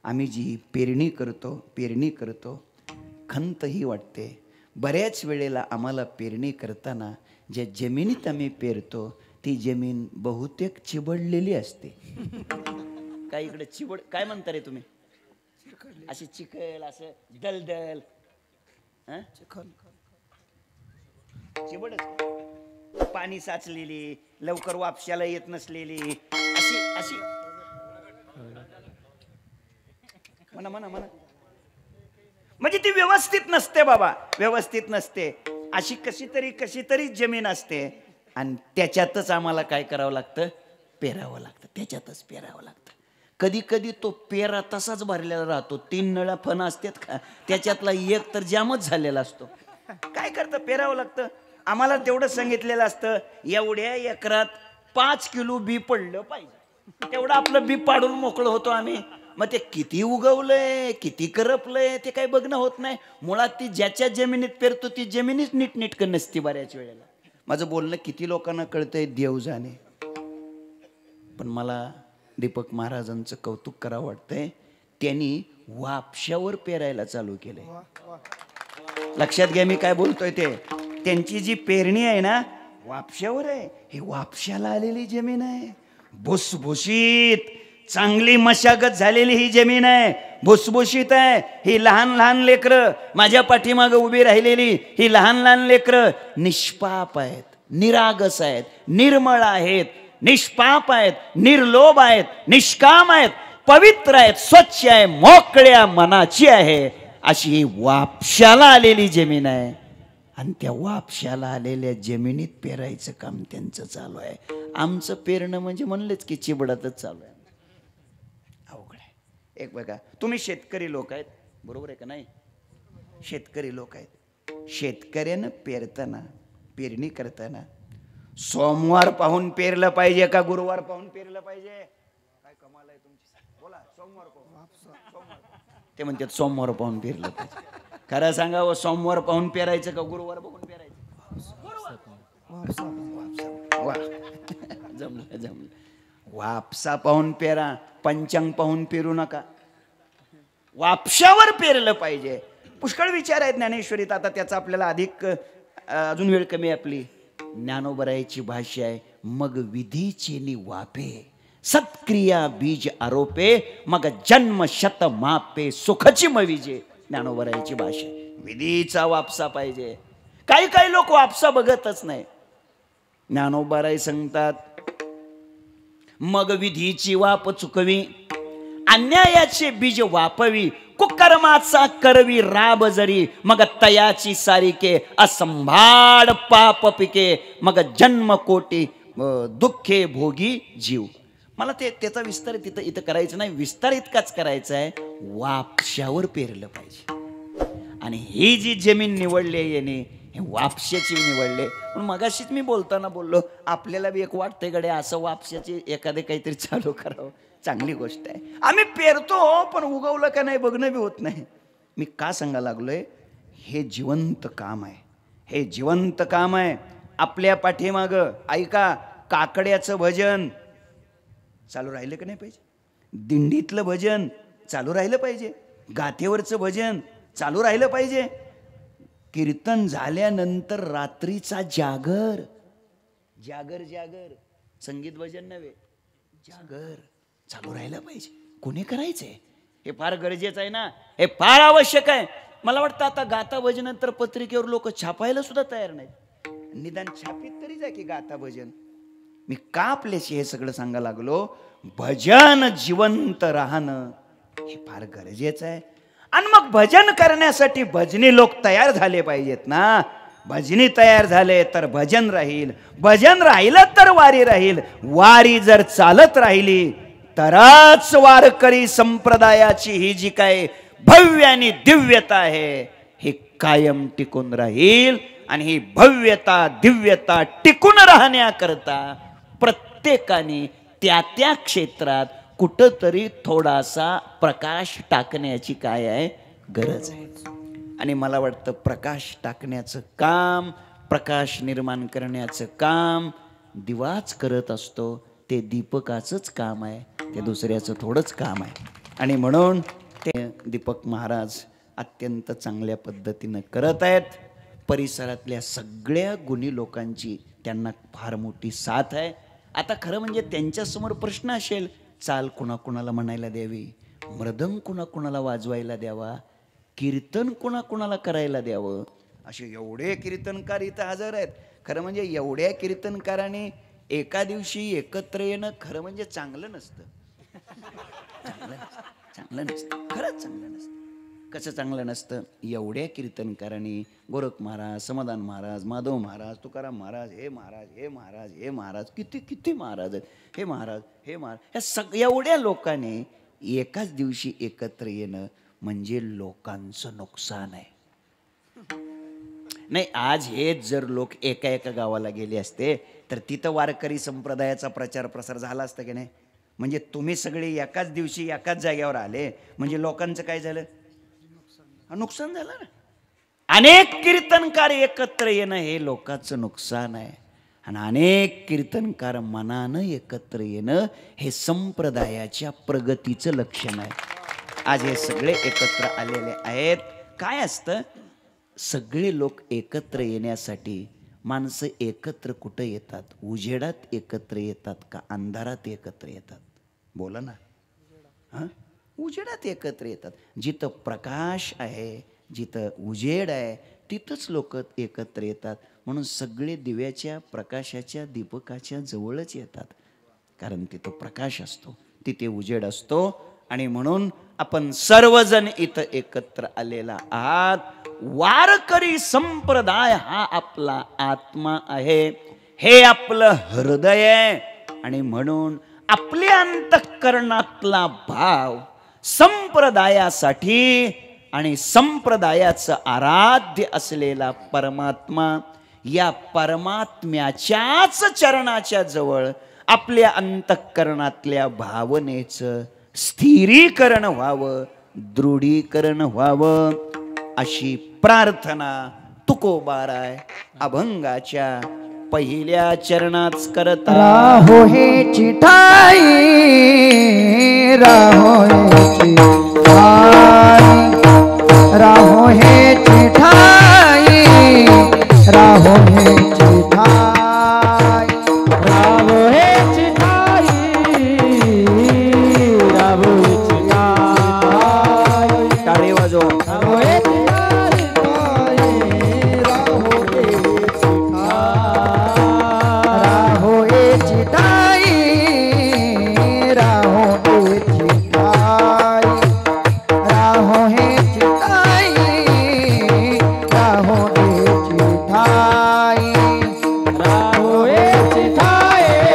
आम्ही जी पेरणी करतो खंतही वाटते. बऱ्याच वेळेला आम्हाला पेरणी करताना ज्या जमिनीत आम्ही पेरतो ती जमीन बहुतेक चिबडलेली असते. काय इकडे चिबड काय म्हणता रे तुम्ही? अशी चिखल, असं दलदल, चिबडच, पाणी साचलेली, लवकर वापशाला येत नसलेली, अशी अशी म्हणा म्हणा म्हणा म्हणजे ती व्यवस्थित नसते बाबा, व्यवस्थित नसते. अशी कशी तरी जमीन असते आणि त्याच्यातच आम्हाला काय करावं लागतं? पेरावं लागतं, त्याच्यातच पेरावं लागतं. कधी कधी तो पेरा तसाच भरलेला राहतो. 3 नळ्या फणं असतात का, त्याच्यातला एक तर जामच झालेला असतो. काय करतं? पेरावं लागतं. आम्हाला तेवढं सांगितलेलं असतं एवढ्या एकरात 5 किलो बी पडलं पाहिजे, तेवढं आपलं बी पाडून मोकळं होतो आम्ही. मग ते किती उगवलंय, किती करपलंय ते काही बघणं होत नाही. मुळात ती ज्याच्या जमिनीत पेरतो ती जमिनीच नीटनेटकं नसती बऱ्याच वेळेला. माझं बोलणं किती लोकांना कळतंय देव जाणे. पण मला दीपक महाराजांचं कौतुक करावं वाटतंय. त्यांनी वापशावर पेरायला चालू केलंय. लक्षात घ्या मी काय बोलतोय ते. त्यांची जी पेरणी आहे ना वापशावर आहे. ही वापशाला आलेली जमीन आहे, भुसभुशीत, चांगली मशागत झालेली ही जमीन आहे, भुसभुशीत आहे. ही लहान लहान लेकरं माझ्या पाठीमागं उभी राहिलेली ही लहान लहान लेकरं निष्पाप आहेत, निरागस आहेत, निर्मळ आहेत, निष्पाप आहेत, निर्लोभ आहेत, निष्काम आहेत, पवित्र आहेत, स्वच्छ आहे, मोकळ्या मनाची आहे. अशी ही वापशाला आलेली जमीन आहे. आणि त्या वापशाला आलेल्या जमिनीत पेरायचं काम त्यांचं चालू आहे. आमचं पेरणं म्हणजे म्हणलेच की चिबडातच चालू आहे. अवघड आहे. एक बघा, तुम्ही शेतकरी लोक आहेत, बरोबर आहे का नाही? शेतकरी लोक आहेत. शेतकऱ्यानं पेरणी करताना सोमवार पाहून पेरलं पाहिजे का गुरुवार पाहून पेरलं पाहिजे? काय कमाल आहे तुमची, बोला. सोमवार पाहून. ते म्हणतात सोमवार पाहून पेरलं पाहिजे. खरं सांगा, सोमवार पाहून पेरायचं का गुरुवार बघून पेरायचं? वा जमलं. वापसा पाहून पेरा, पंचांग पाहून पेरू नका. वापशावर पेरलं पाहिजे. पुष्कळ विचार आहेत ज्ञानेश्वरीत. आता त्याचा आपल्याला अधिक अजून वेळ कमी आहे आपली. ज्ञानोबरायची भाषा आहे, मग विधीची नि वापे, सत्क्रिया बीज आरोपे, मग जन्म शत मापे, सुखची मविजे. ज्ञानोबरायची भाषा. विधीचा वापसा पाहिजे. काही लोक वापसा बघतच नाही. ज्ञानोबराय सांगतात, मग विधीची वाप चुकवी, अन्यायाचे बीज वापवी, कुकर्माचा करवी राब जरी, मग तयाची सारिके, असंभाड पाप पिके, मग जन्म कोटी दुःखे भोगी जीव. मला त्याचा विस्तार इथं करायचं नाही. विस्तार इतकाच करायचा आहे, वापशावर पेरलं पाहिजे. आणि ही जी जमीन निवडली आहे याने, हे वापशाची निवडले. पण मगाशीच मी बोलताना बोललो, आपल्याला बी एक वाटतंय गडे असं वापशाची एखादे काहीतरी चालू करावं. चांगली गोष्ट आहे. आम्ही पेरतो पण उगवलं का नाही बघणं बी होत नाही. मी का सांगायला लागलोय, हे जिवंत काम आहे. हे जिवंत काम आहे. आपल्या पाठीमागं ऐका, काकड्याचं भजन चालू राहिलं का नाही पाहिजे? दिंडीतलं भजन चालू राहिलं पाहिजे. गाथेवरचं भजन चालू राहिलं पाहिजे. कीर्तन झाल्यानंतर रात्रीचा जागर, संगीत भजन नव्हे, जागर चालू राहिलं पाहिजे. कोणी करायचंय? हे फार गरजेचं आहे ना, हे फार आवश्यक आहे. मला वाटतं आता गाथा भजन तर पत्रिकेवर लोक छापायला सुद्धा तयार नाहीत. निदान छापीत तरी जाय की गाथा भजन. मी का आपल्याशी हे सगळं सांगायला लागलो, भजन जिवंत राहणं हे फार गरजेचं आहे. आणि मग भजन करण्यासाठी भजनी लोक तयार झाले पाहिजेत ना. भजनी तयार झाले तर भजन राहील, भजन राहिलं तर वारी राहील, वारी जर चालत राहिली तरच वारकरी संप्रदायाची ही जी काय भव्य आणि दिव्यता आहे हे कायम टिकून राहील. आणि ही भव्यता दिव्यता टिकून राहण्याकरता प्रत्येकाने त्या क्षेत्रात कुठंतरी थोडासा प्रकाश टाकण्याची काय आहे गरज आहे. आणि मला वाटतं प्रकाश टाकण्याचं काम, प्रकाश निर्माण करण्याचं काम दिवाच करत असतो. ते दीपकाचंच काम आहे, ते दुसऱ्याचं थोडंच काम आहे. आणि म्हणून ते दीपक महाराज अत्यंत चांगल्या पद्धतीनं करत आहेत. परिसरातल्या सगळ्या गुणी लोकांची त्यांना फार मोठी साथ आहे. आता खरं म्हणजे त्यांच्यासमोर प्रश्न असेल, चाल कुणाकुणाला म्हणायला द्यावी, मृदंग कुणाकुणाला वाजवायला द्यावा, कीर्तन कुणाकुणाला करायला द्यावं, असे एवढे कीर्तनकार इथं हजर आहेत. खरं म्हणजे एवढ्या कीर्तनकारांनी एका दिवशी एकत्र येणं खरं म्हणजे चांगलं नसतं. चांगलं नसतं, खरंच चांगलं नसतं. कसं चांगलं नसतं? एवढ्या कीर्तनकारांनी गोरख महाराज, समाधान महाराज, माधव महाराज, तुकाराम महाराज, हे महाराज, हे महाराज, हे महाराज, किती किती महाराज आहेत, हे महाराज, हे महाराज, ह्या एवढ्या लोकांनी एकाच दिवशी एकत्र येणं म्हणजे लोकांचं नुकसान आहे. नाही, आज हेच जर लोक एका एका गावाला गेले असते तर तिथं वारकरी संप्रदायाचा प्रचार प्रसार झाला असता की नाही? म्हणजे तुम्ही सगळे एकाच दिवशी एकाच जागेवर आले म्हणजे लोकांचं काय झालं? नुकसान झालं ना. अनेक कीर्तनकार एकत्र येणं हे लोकांचं नुकसान आहे. आणि अनेक कीर्तनकार मनानं एकत्र येणं हे संप्रदायाच्या प्रगतीचं लक्षण आहे. आज हे सगळे एकत्र आलेले आहेत. काय असतं, सगळे लोक एकत्र येण्यासाठी माणसं एकत्र कुठं येतात? उजेडात एकत्र येतात का अंधारात एकत्र येतात? बोला ना. हां, उजेडात एकत्र येतात. जिथं प्रकाश आहे, जिथं उजेड आहे, तिथंच लोक एकत्र येतात. म्हणून सगळे दिव्याच्या प्रकाशाच्या दीपकाच्या जवळच येतात, कारण तिथं प्रकाश असतो, तिथे उजेड असतो. आणि म्हणून आपण सर्वजण इथं एकत्र आलेला आहात. वारकरी संप्रदाय हा आपला आत्मा आहे, हे आपलं हृदय आहे. आणि म्हणून आपल्या अंतःकरणातला भाव संप्रदायासाठी आणि संप्रदायाचं आराध्य असलेला परमात्मा, या परमात्म्याच्याच चरणाच्या जवळ आपल्या अंतःकरणातल्या भावनेचं स्थिरीकरण व्हावं, दृढीकरण व्हावं, अशी प्रार्थना तुकोबाराय अभंगाच्या पहिल्या चरणात करता. राहो हे चिठाई, राहो हे चिठाई, राहो हे चिठाई, राहो हे चिठाई, राहो हे चिठाई, राहो हे चिठाई, टाळी वाजव. राहो हे चिठाई, राहो हे चिठाई, राहो हे चिठाई, राहो हे चिठाई, राहो हे चिठाई, राहो हे चिठाई,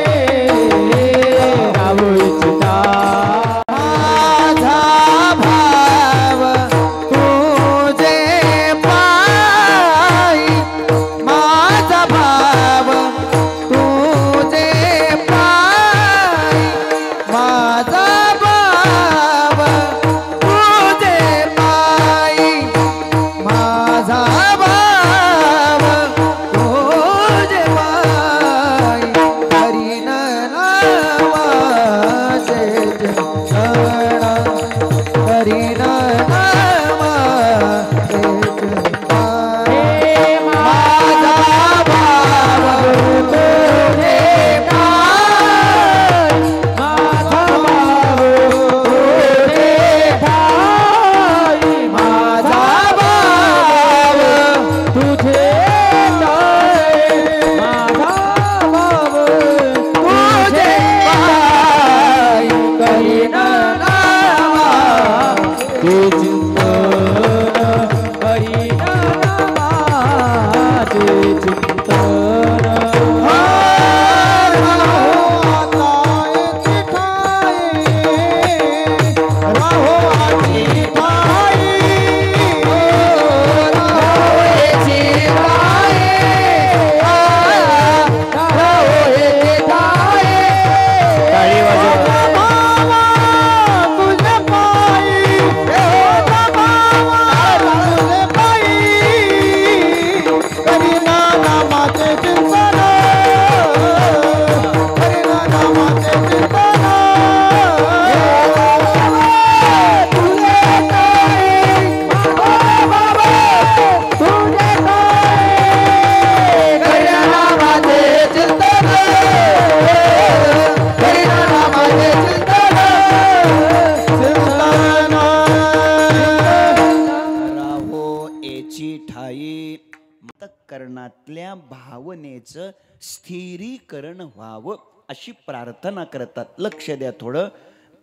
जीवनातल्या भावनेचं स्थिरीकरण व्हावं अशी प्रार्थना करतात. लक्ष द्या थोडं.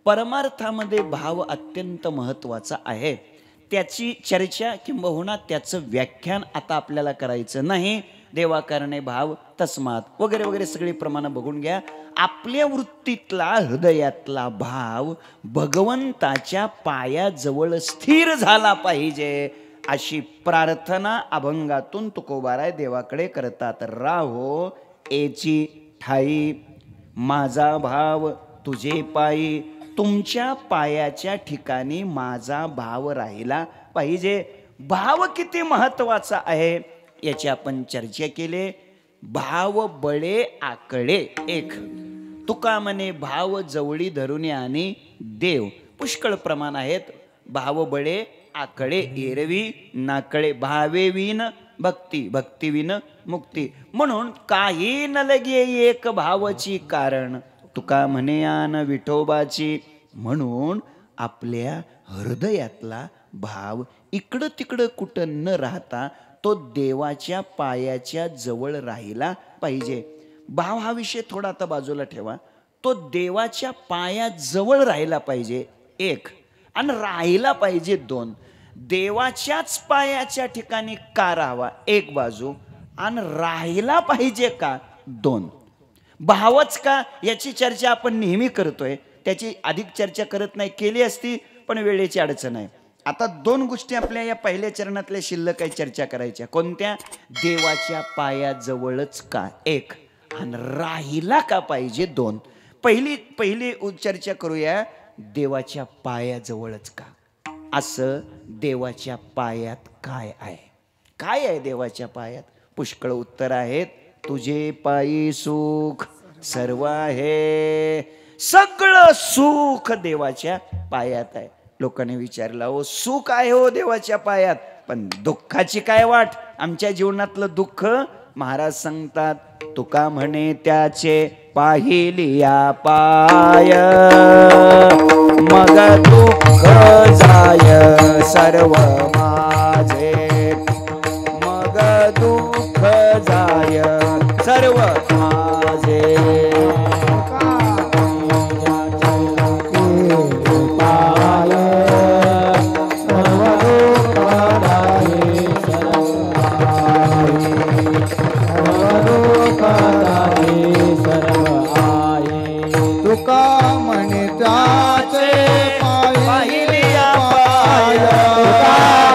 परमार्थामध्ये भाव अत्यंत महत्वाचा आहे. त्याची चर्चा किंबहुना त्याचं व्याख्यान आता आपल्याला करायचं नाही. देवाकारणे भाव तस्मात वगैरे वगैरे सगळी प्रमाणं बघून घ्या. आपल्या वृत्तीतला हृदयातला भाव भगवंताच्या पायाजवळ स्थिर झाला पाहिजे अशी प्रार्थना अभंगातून तुकोबाराय देवाकडे करतात. राहो एची ठाई माझा भाव तुझे पायी. तुमच्या पायाच्या ठिकाणी माझा भाव राहिला पाहिजे. भाव किती महत्वाचा आहे याची आपण चर्चा केली. भाव बळे आकडे एक. तुका म्हणे भाव जवळी धरून आणि देव. पुष्कळ प्रमाण आहेत. भाव बळे आकडे एरवी नाकळे. भावे विन भक्ती भक्ती विन मुक्ती. म्हणून काही न लगे एक भावची कारण. तुका म्हणे आन विठोबाची. म्हणून आपल्या हृदयातला भाव इकडं तिकडं कुठं न राहता तो देवाच्या पायाच्या जवळ राहिला पाहिजे. भाव हा विषय थोडा आता बाजूला ठेवा. तो देवाच्या पायाजवळ राहिला पाहिजे एक, आणि राहिला पाहिजे दोन. देवाच्याच पायाच्या ठिकाणी का राहावा एक बाजू, आणि राहिला पाहिजे का दोन. भावच का याची चर्चा आपण नेहमी करतोय. त्याची अधिक चर्चा करत नाही. केली असती पण वेळेची अडचण आहे. आता दोन गोष्टी आपल्या या पहिल्या चरणातल्या शिल्लक काही चर्चा करायच्या. कोणत्या? देवाच्या पायाजवळच का एक, आणि राहिला का पाहिजे दोन. पहिली चर्चा करूया देवाच्या पायाजवळच का. असं देवाच्या पायात काय आहे? काय आहे देवाच्या पायात? पुष्कळ उत्तर आहेत. तुझे पायी सुख सर्व आहे. सगळं सुख देवाच्या पायात आहे. लोकांनी विचारलं, हो सुख आहे हो देवाच्या पायात, पण दुःखाची काय वाट? आमच्या जीवनातलं दुःख महाराज सांगतात, तुका म्हणे त्याचे पाहिलिया पाय मग दुःख जाय सर्व माझे. मग दुःख जाय सर्व माझे. तुका म्हणे त्याचे पाहिलिया पाय. तुका म्हणे त्याचे पाहिलिया पाय.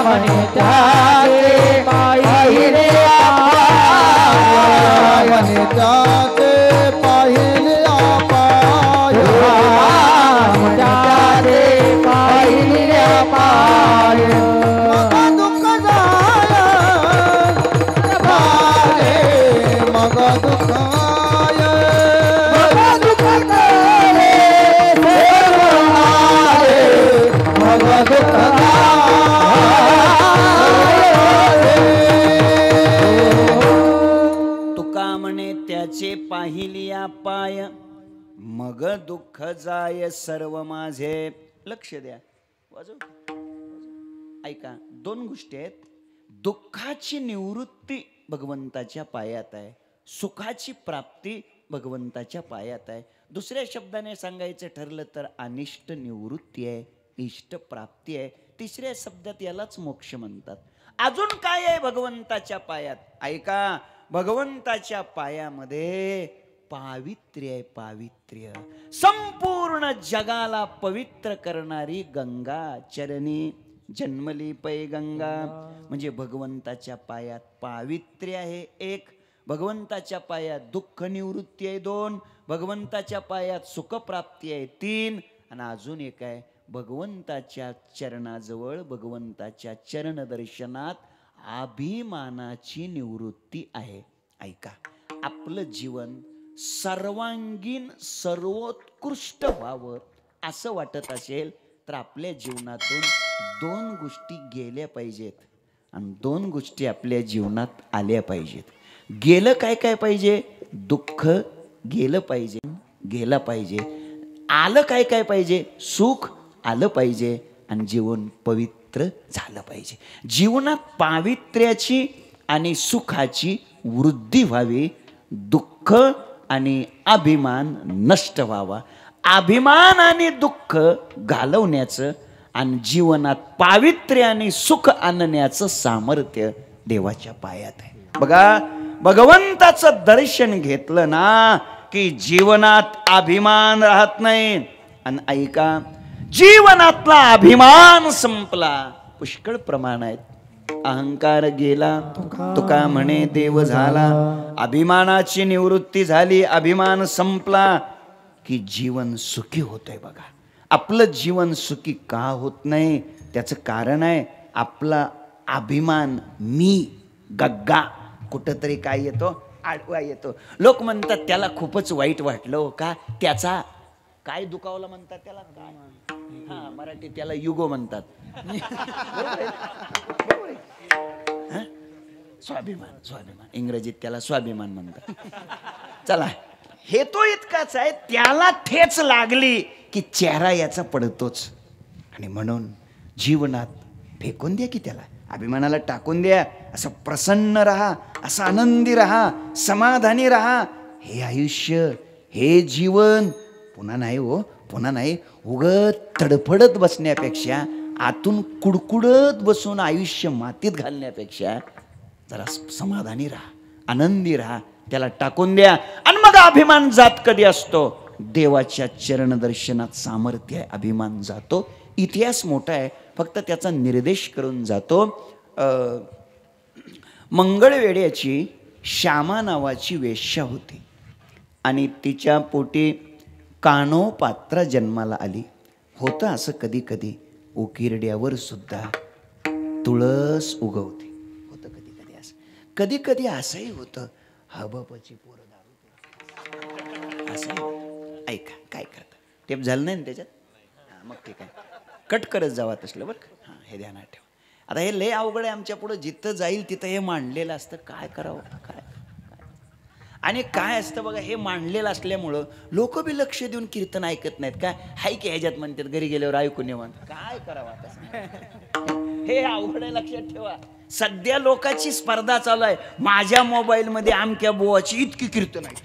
म्हणे त्याचे पाहिलिया पाय. त्याचे पाहिलिया पाय. मग दुःख जाय मग दुःख तुका म्हणे त्याचे पाहिलिया पाय मग दुःख जाय सर्व माझे. लक्ष द्या. ऐका, दोन गोष्टी आहेत. दुःखाची निवृत्ती भगवंताच्या पायात आहे. सुखाची प्राप्ती भगवंताच्या पायात आहे. दुसऱ्या शब्दाने सांगायचं ठरलं तर अनिष्ट निवृत्ती आहे, इष्ट प्राप्ती आहे. तिसऱ्या शब्दात यालाच मोक्ष म्हणतात. अजून काय आहे भगवंताच्या पायात? ऐका, भगवंताच्या पायामध्ये पावित्र्य आहे. पावित्र्य. संपूर्ण जगाला पवित्र करणारी गंगा चरणी जन्मली पै गंगा. म्हणजे भगवंताच्या पायात पावित्र्य आहे एक, भगवंताच्या पायात दुःख निवृत्ती आहे दोन, भगवंताच्या पायात सुखप्राप्ती आहे तीन, आणि अजून एक आहे भगवंताच्या चरणाजवळ भगवंताच्या चरण दर्शनात अभिमानाची निवृत्ती आहे. ऐका, आपलं जीवन सर्वांगीण सर्वोत्कृष्ट व्हावं असं वाटत असेल तर आपल्या जीवनातून दोन गोष्टी गेल्या पाहिजेत, आणि दोन गोष्टी आपल्या जीवनात आल्या पाहिजेत. गेलं काय काय पाहिजे? दुःख गेलं पाहिजे, गेलं पाहिजे. आलं काय काय पाहिजे? सुख आलं पाहिजे, आणि जीवन पवित्र झालं पाहिजे. जीवनात पावित्र्याची आणि सुखाची वृद्धी व्हावी, दुःख आणि अभिमान नष्ट व्हावा. अभिमान आणि दुःख घालवण्याचं आणि जीवनात पावित्र्य आणि सुख आणण्याचं सामर्थ्य देवाच्या पायात आहे. बघा, भगवंताचं दर्शन घेतलं ना की जीवनात अभिमान राहत नाही. आणि ऐका, जीवनातला अभिमान संपला, पुष्कळ प्रमाण आहेत. अहंकार गेला, तुका म्हणे देव झाला. अभिमानाची निवृत्ती झाली, अभिमान संपला की जीवन सुखी होतंय. बघा, आपलं जीवन सुखी का होत नाही? त्याचं कारण आहे आपला अभिमान, मी, गग्गा कुठंतरी काय येतो, आडवा येतो. लोक म्हणतात त्याला खूपच वाईट वाटलं हो का, त्याचा काय दुखावला म्हणतात त्याला, काय हा मराठी त्याला युगो म्हणतात. स्वाभिमान, स्वाभिमान इंग्रजीत त्याला स्वाभिमान म्हणतात. चला, हे तो इतकाच आहे, त्याला ठेच लागली की चेहरा याचा पडतोच. आणि म्हणून जीवनात फेकून द्या की त्याला, अभिमानाला टाकून द्या. असं प्रसन्न राहा, असं आनंदी राहा, समाधानी राहा. हे आयुष्य, हे जीवन पुन्हा नाही हो, पुन्हा नाही. उगत तडफडत बसण्यापेक्षा, आतून कुडकुडत बसून आयुष्य मातीत घालण्यापेक्षा जरा समाधानी राहा, आनंदी राहा, त्याला टाकून द्या. आणि मग अभिमान जात कधी असतो? देवाच्या चरणदर्शनात सामर्थ्य आहे, अभिमान जातो. इतिहास मोठा आहे, फक्त त्याचा निर्देश करून जातो. मंगळवेड्याची श्यामा नावाची वेश्या होती आणि तिच्या पोटी कानोपात्रा जन्माला आली. होतं असं कधी कधी, उकिरड्यावर सुद्धा तुळस उगवते. होतं कधी कधी असं, कधी कधी असंही होतं, हबपची पोरं दारू असं. ऐका, काय करता, टेप झालं नाही ना त्याच्यात? हां, मग ठीक आहे, कट करत जावा तसलं बरं का. हां, हे ध्यानात ठेवा. आता हे लय अवघड आहे, आमच्या पुढं जिथं जाईल तिथं हे मांडलेलं असतं. काय करावं, काय आणि काय असतं बघा, हे मांडलेलं असल्यामुळं लोक बी लक्ष देऊन कीर्तन ऐकत नाहीत. काय हाय की ह्याच्यात म्हणतात, घरी गेल्यावर ऐकून येऊन काय करावं आता, हे अवघड आहे, लक्षात ठेवा. सध्या लोकांची स्पर्धा चालू आहे. माझ्या मोबाईलमध्ये आमक्या बुवाची इतकी कीर्तन आहे,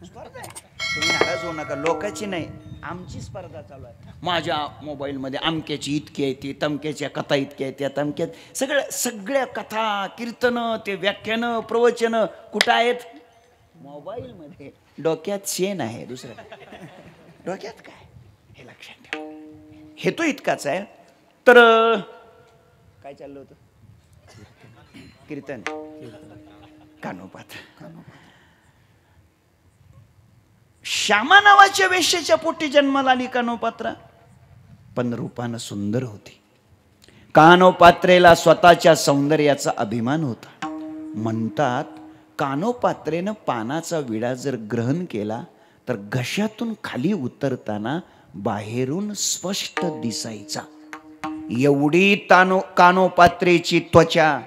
स्पर्धा आहे. तुम्ही नाराज होऊ नका, लोकांची नाही, आमची स्पर्धा चालू आहे. माझ्या मोबाईलमध्ये अमक्याची इतकी आहे, ती तमक्याच्या कथा इतक्या आहेत, त्या तमक्यात सगळ्या कथा, कीर्तनं, ते व्याख्यानं, प्रवचनं कुठं आहेत? मोबाईलमध्ये. डोक्यात शेण आहे, दुसरं डोक्यात काय, हे लक्षात ठेवा. हे तो इतकाच आहे. तर काय चाललं होतं? कीर्तन, कानोपात्र. श्यामा नावाच्या वेश्येच्या पोटी जन्माला आली कानोपात्रा, पण रूपानं सुंदर होती. कानोपात्रेला स्वतःच्या सौंदर्याचा अभिमान होता. म्हणतात कानोपात्रेनं पानाचा विडा जर ग्रहण केला तर घशातून खाली उतरताना बाहेरून स्पष्ट दिसायचा. एवढी कानोपात्रेची त्वचा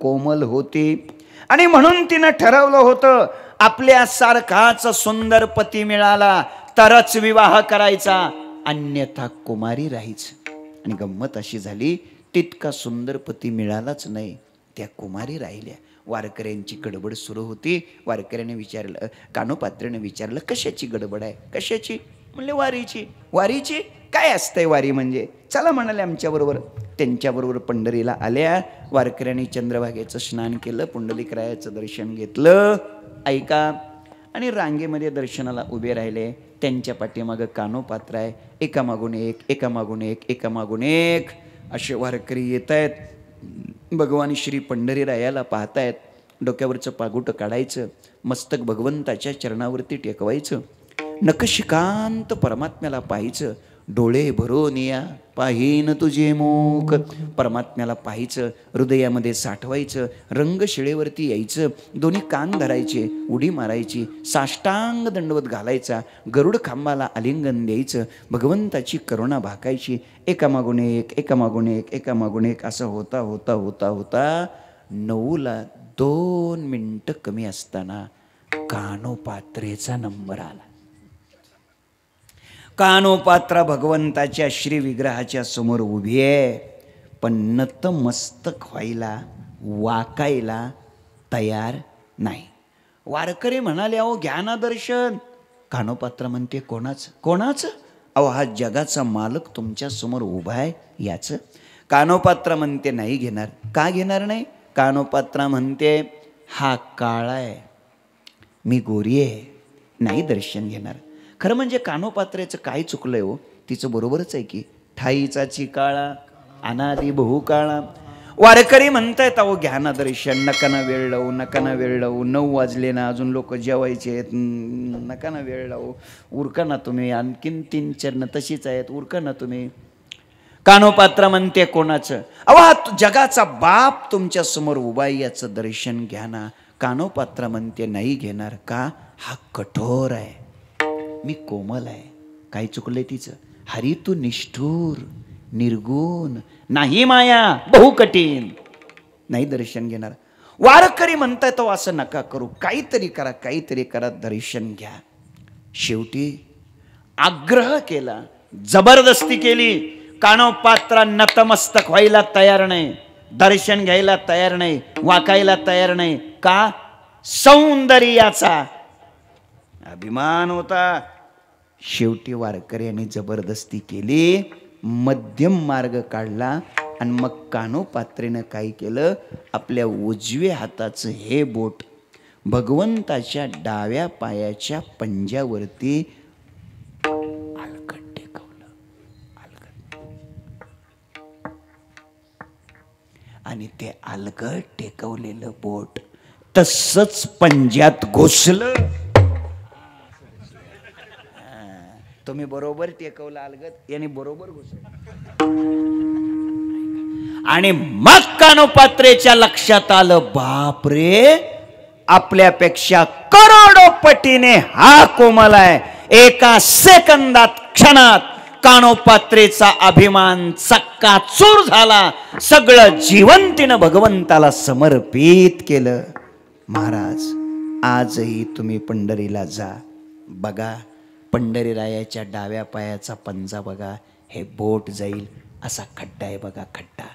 कोमल होती. आणि म्हणून तिनं ठरवलं होतं, आपल्या सारखाच सुंदर पती मिळाला तरच विवाह करायचा, अन्यथा कुमारी राहायचं. आणि गंमत अशी झाली, तितका सुंदर पती मिळालाच नाही, त्या कुमारी राहिल्या. वारकऱ्यांची गडबड सुरू होती. वारकऱ्याने विचारलं, कानोपात्रेने विचारलं, कशाची गडबड आहे? कशाची? म्हणले वारीची. वारीची? काय असतंय वारी म्हणजे? चला म्हणाले आमच्याबरोबर. त्यांच्याबरोबर पंढरीला आल्या. वारकऱ्यांनी चंद्रभागेचं स्नान केलं, पुंडलिकरायाचं दर्शन घेतलं. ऐका, आणि रांगेमध्ये दर्शनाला उभे राहिले. त्यांच्या पाठीमागं कानोपात्र आहे. एकामागून एक, एकामागून एक, एकामागून एक असे वारकरी येत आहेत. भगवान श्री पंढरीरायाला पाहतायत. डोक्यावरचं पागुटं काढायचं, मस्तक भगवंताच्या चरणावरती टेकवायचं, नखशिकांत परमात्म्याला पाहायचं. डोळे भरून या पाहीन तुझे मुख, परमात्म्याला पाहायचं, हृदयामध्ये साठवायचं. रंगशिळेवरती यायचं, दोन्ही कान धरायचे, उडी मारायची, साष्टांग दंडवत घालायचा, गरुड खांबाला आलिंगन द्यायचं, भगवंताची करुणा भाकायची. एकामागून एक, एकामागून एक, एकामागून एक असं होता होता होता होता 9ला 2 मिनिटं कमी असताना कानोपात्रेचा नंबर आला. कानोपात्रा भगवंताच्या श्री विग्रहाच्या समोर उभी आहे, पण नतमस्तक व्हायला, वाकायला तयार नाही. वारकरी म्हणाले, अहो घ्या ना दर्शन. कानोपात्र म्हणते, कोणाचं कोणाचं? अहो हा जगाचा मालक तुमच्या समोर उभा आहे याचं. कानोपात्र म्हणते, नाही घेणार. का घेणार नाही? कानोपात्रा म्हणते, हा काळा आहे, मी गोरी आहे, नाही दर्शन घेणार. खरं म्हणजे कानोपात्रेचं काय चुकलंय हो? तिचं बरोबरच आहे की, ठाईचा चिकाळा अनादी बहुकाळा. वारकरी म्हणतायत, अहो घ्या ना दर्शन, नका ना वेळ लावू, नका ना वेळ लावू, 9 वाजले ना, अजून लोक जेवायचे आहेत, नका ना वेळ लावू, उरका ना तुम्ही, आणखीन 3 चरण तशीच आहेत, उरका ना तुम्ही. कानोपात्र म्हणते, कोणाचं? अहो हा जगाचा बाप तुमच्या समोर उभा आहे, याचं दर्शन घ्या ना. कानोपात्र म्हणते, नाही घेणार. का? हा कठोर आहे, मी कोमल आहे. काय चुकलंय तिचं? हरी तू निष्ठूर निर्गुण, नाही माया बहु कठीण, नाही दर्शन घेणार. वारकरी म्हणताय, तो असं नका करू, काहीतरी करा, काहीतरी करा, दर्शन घ्या. शेवटी आग्रह केला, जबरदस्ती केली. कानोपात्रा नतमस्तक व्हायला तयार नाही, दर्शन घ्यायला तयार नाही, वाकायला तयार नाही. का? सौंदर्याचा अभिमान होता. शेवटी वारकऱ्यांनी जबरदस्ती केली, मध्यम मार्ग काढला. आणि मग कानोपात्रेनं काय केलं? आपल्या उजव्या हाताचं हे बोट भगवंताच्या डाव्या पायाच्या पंजावरती अलगद टेकवलं. अलगद. आणि ते अलगद टेकवलेलं बोट तसंच पंजात घुसलं. तुम्ही बरोबर टेकवलं अलगद, याने बरोबर घुसलं. आणि मग कानोपात्रेच्या लक्षात आलं, बापरे, आपल्यापेक्षा करोडो पटीने हा कोमल आहे. एका सेकंदात, क्षणात कानोपात्रेचा अभिमान चक्काचूर झाला. सगळं जीवन तिनं भगवंताला समर्पित केलं. महाराज, आजही तुम्ही पंढरीला जा, बघा पंढरीरायाच्या डाव्या पायाचा पंजा बघा, हे बोट जाईल असा खड्डा आहे बघा, खड्डा.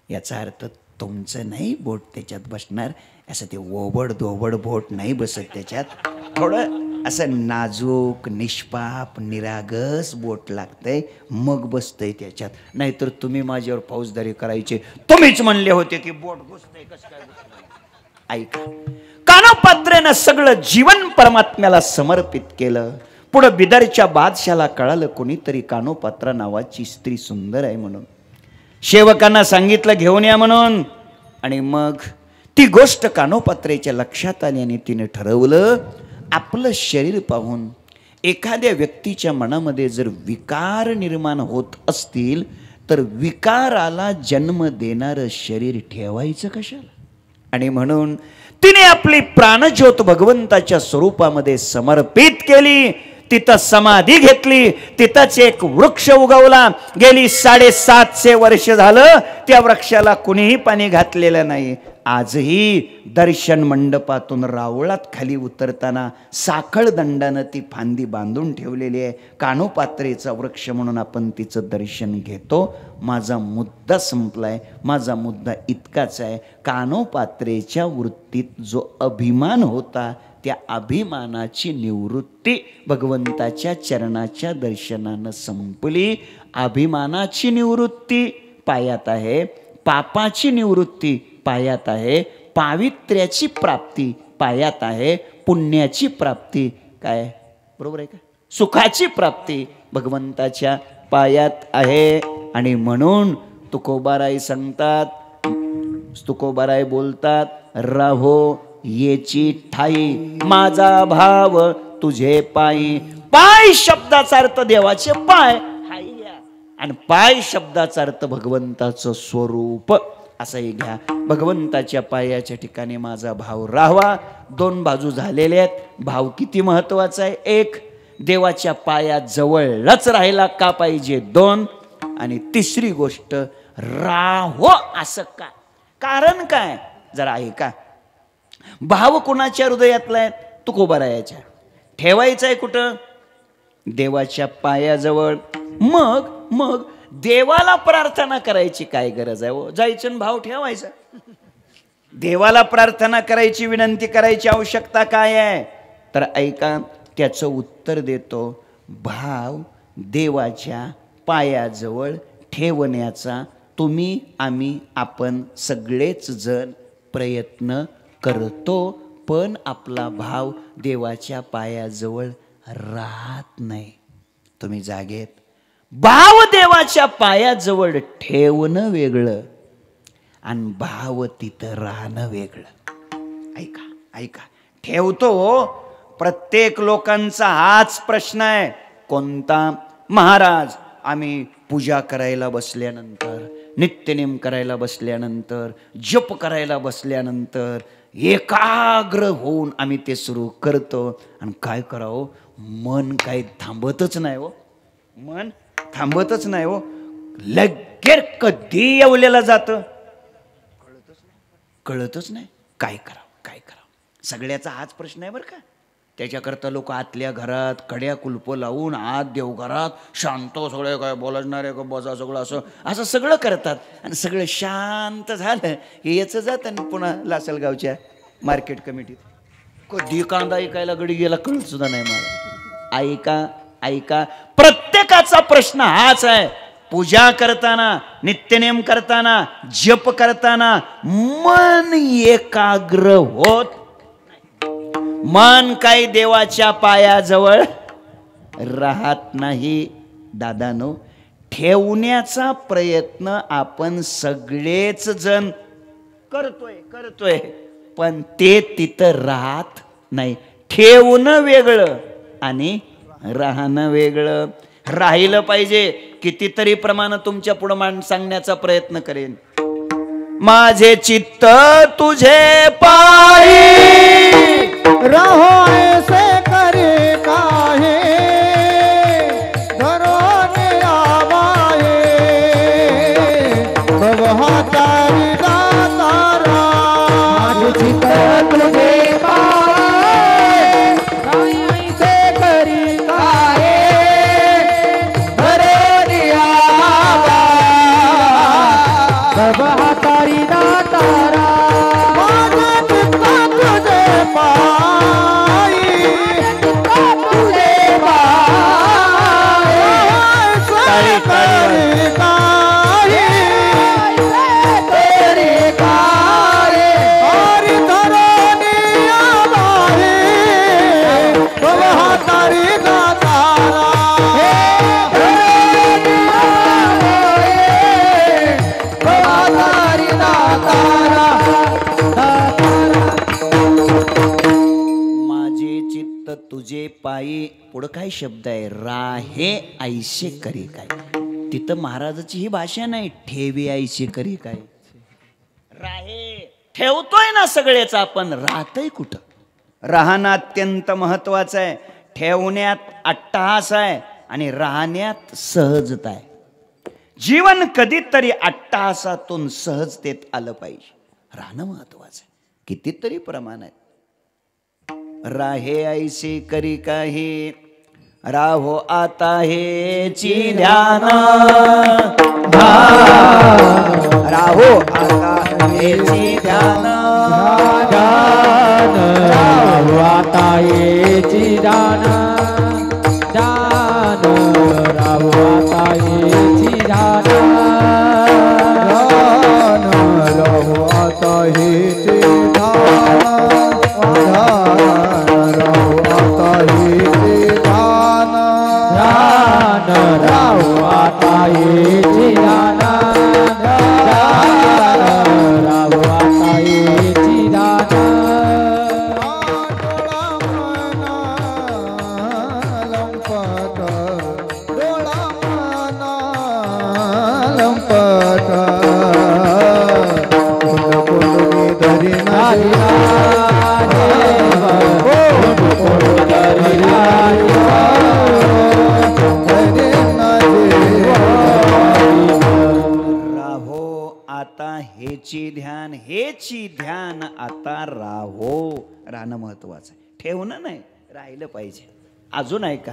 याचा अर्थ तुमचं नाही बोट त्याच्यात बसणार, असं ते ओबड दोबड बोट नाही बसत त्याच्यात. थोडं असं नाजूक निष्पाप निरागस बोट लागतंय, मग बसतंय त्याच्यात. नाहीतर तुम्ही माझ्यावर फौजदारी करायचे, तुम्हीच म्हणले होते की बोट घुसतंय, कसं काय घुसतंय. ऐका, कानोपात्रेनं सगळं जीवन परमात्म्याला समर्पित केलं. पुढं बिदरच्या बादशाला कळालं कोणीतरी कानोपात्रा नावाची स्त्री सुंदर आहे म्हणून. सेवकांना सांगितलं घेऊन या म्हणून. आणि मग ती गोष्ट कानोपात्रेच्या लक्षात आली आणि तिने ठरवलं, आपलं शरीर पाहून एखाद्या व्यक्तीच्या मनामध्ये जर विकार निर्माण होत असतील तर विकाराला जन्म देणारं शरीर ठेवायचं कशाला. आणि म्हणून तिने आपली प्राणज्योत भगवंताच्या स्वरूपामध्ये समर्पित केली. तिथं समाधी घेतली, तिथंच एक वृक्ष उगवला. गेली 750 वर्ष झालं त्या वृक्षाला कुणीही पाणी घातलेलं नाही. आजही दर्शन मंडपातून रावळात खाली उतरताना साखळ दंडानं ती फांदी बांधून ठेवलेली आहे. कानोपात्रेचा वृक्ष म्हणून आपण तिचं दर्शन घेतो. माझा मुद्दा संपलाय. माझा मुद्दा इतकाच आहे, कानोपात्रेच्या वृत्तीत जो अभिमान होता त्या अभिमानाची निवृत्ती भगवंताच्या चरणाच्या दर्शनानं संपली. अभिमानाची निवृत्ती पायात आहे, पापाची निवृत्ती पायात आहे, पावित्र्याची प्राप्ती पायात आहे, पुण्याची प्राप्ती काय बरोबर आहे का, सुखाची प्राप्ती भगवंताच्या पायात आहे. आणि म्हणून तुकोबाराय सांगतात, तुकोबाराय बोलतात, राहो येची ठाई माझा भाव तुझे पायी. पाय शब्दाचा अर्थ देवाचे पाय आणि पाय शब्दाचा अर्थ भगवंताचं स्वरूप असंही घ्या. भगवंताच्या पायाच्या ठिकाणी माझा भाव राहावा. 2 बाजू झालेले आहेत. भाव किती महत्वाचा आहे? 1, देवाच्या पायात जवळच राहायला का पाहिजे? 2, आणि तिसरी गोष्ट राहो असं का, कारण काय जरा ऐका. भाव कोणाच्या हृदयातला आहे? तुकोबारायाच्या. ठेवायचा आहे कुठं? देवाच्या पायाजवळ. मग देवाला प्रार्थना करायची काय गरज आहे? जायचं भाव ठेवायचा. देवाला प्रार्थना करायची, विनंती करायची आवश्यकता काय आहे? तर ऐका, त्याचं उत्तर देतो. भाव देवाच्या पायाजवळ ठेवण्याचा तुम्ही, आम्ही, आपण सगळेच जण प्रयत्न करतो, पण आपला भाव देवाच्या पायाजवळ राहत नाही. तुम्ही जागेत. भाव देवाच्या पायाजवळ ठेवणं वेगळं आणि भाव तिथं राहणं वेगळं. ऐका ऐका, ठेवतो प्रत्येक लोकांचा हाच प्रश्न आहे. कोणता? महाराज, आम्ही पूजा करायला बसल्यानंतर, नित्यनेम करायला बसल्यानंतर, जप करायला बसल्यानंतर एकाग्र होऊन आम्ही ते सुरू करतो. आणि काय करावं, मन काही थांबतच नाही हो, मन थांबतच नाही हो. लगेच कधी येवलेलं जातं कळतच नाही. काय करावं, काय करावं, सगळ्याचा हाच प्रश्न आहे बरं का. त्याच्याकरता लोक आतल्या घरात कड्या कुलप लावून, आत देवघरात शांत, सगळे काय बोलणारे का बसा, सगळं असं असं सगळं करतात. आणि सगळं शांत झालं हे याचं जातं आणि पुन्हा लासलगावच्या मार्केट कमिटीत कधी कांदा ऐकायला गडी गेला कळत सुद्धा नाही मला. ऐका ऐका, प्रत्येकाचा प्रश्न हाच आहे. पूजा करताना, नित्यनेम करताना, जप करताना मन एकाग्र होत, मन काही देवाच्या पायाजवळ राहत नाही. दादानो, ठेवण्याचा प्रयत्न आपण सगळेच जण करतोय, पण ते तिथं राहत नाही. ठेवणं वेगळं आणि राहणं वेगळं. राहिलं पाहिजे. कितीतरी प्रमाण तुमच्या पुढे सांगण्याचा प्रयत्न करेन. माझे चित्त तुझे पायी रहो ऐसे करे काहे, धरोने आवाहे भवहातारी दातारा. माझे चित्त तुझे पाये, ऐसे करी काहे, धरोनी आवा सब हातारी दातारा. माझे चित्त तुझे पायी, तुझे पाये, ऐसे करे काहे, तेरे काये, हरि धरोनी आवाहे भवहातारी दातारा. हातारी दातारा. माझे चित्त तुझे पायी. पुढं काय शब्द आहे? राहे ऐसे करी काय. तिथं महाराजाची ही भाषा नाही. ठेवे ऐसे करी काय. राहे ठेवतोय ना सगळेच आपण, राहतय कुठं? राहणं अत्यंत महत्वाचं आहे. ठेवण्यात अट्टहास आहे आणि राहण्यात सहजता आहे. जीवन कधीतरी अट्टहासातून सहजतेत आलं पाहिजे. राहणं महत्वाचं आहे. कितीतरी प्रमाण आहेत. राहे ऐसे करी काही, राहो आता हेची ध्यान, राहो आता हेची ध्यान, राहू आता येची दान, दान राहू आता येची दान. रहो आता हेचे ध्यान, रहो आता हेचे ध्यान. दान राहू आता येची दान, दान राहू आता येची दान. डोळा मना लंपट, कुंड कुंडली धरी नाही राहो आता हेची ध्यान, हेची ध्यान आता राहो. राहणं महत्वाचं आहे. ठेवणं नाही, राहिलं पाहिजे. अजून ऐका.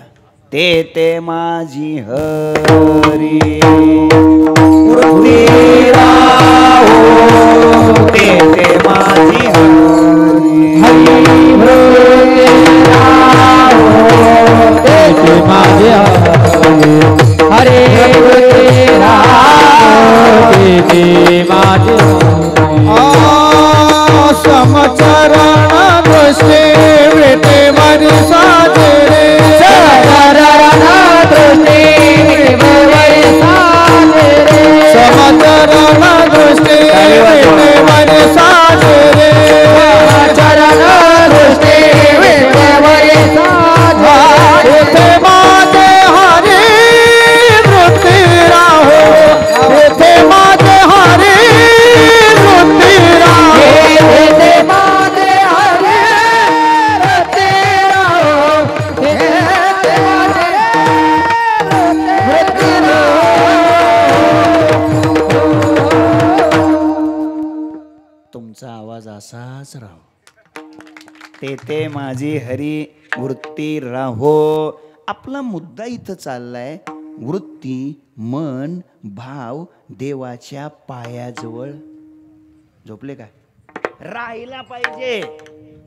ते ते माझी हरी वृत्ती राहो, ते ते माझी माझे हरे तेथे माझे समचरण दृष्टी विटे मरी साजे रे समचरण दृष्टी विटे मरी साजे रे चरण दृष्टी येथे माझे हरी वृत्ती राहो येथे माझे हरी वृत्ती राहो येथे माझे हरे रते राहो येथे माझे रते तुमचा आवाज असाच राहो तेथे माझी हरी वृत्ती राहो. आपला मुद्दा इथं चाललाय वृत्ती मन भाव देवाच्या पायाजवळ. झोपले काय? राहिला पाहिजे.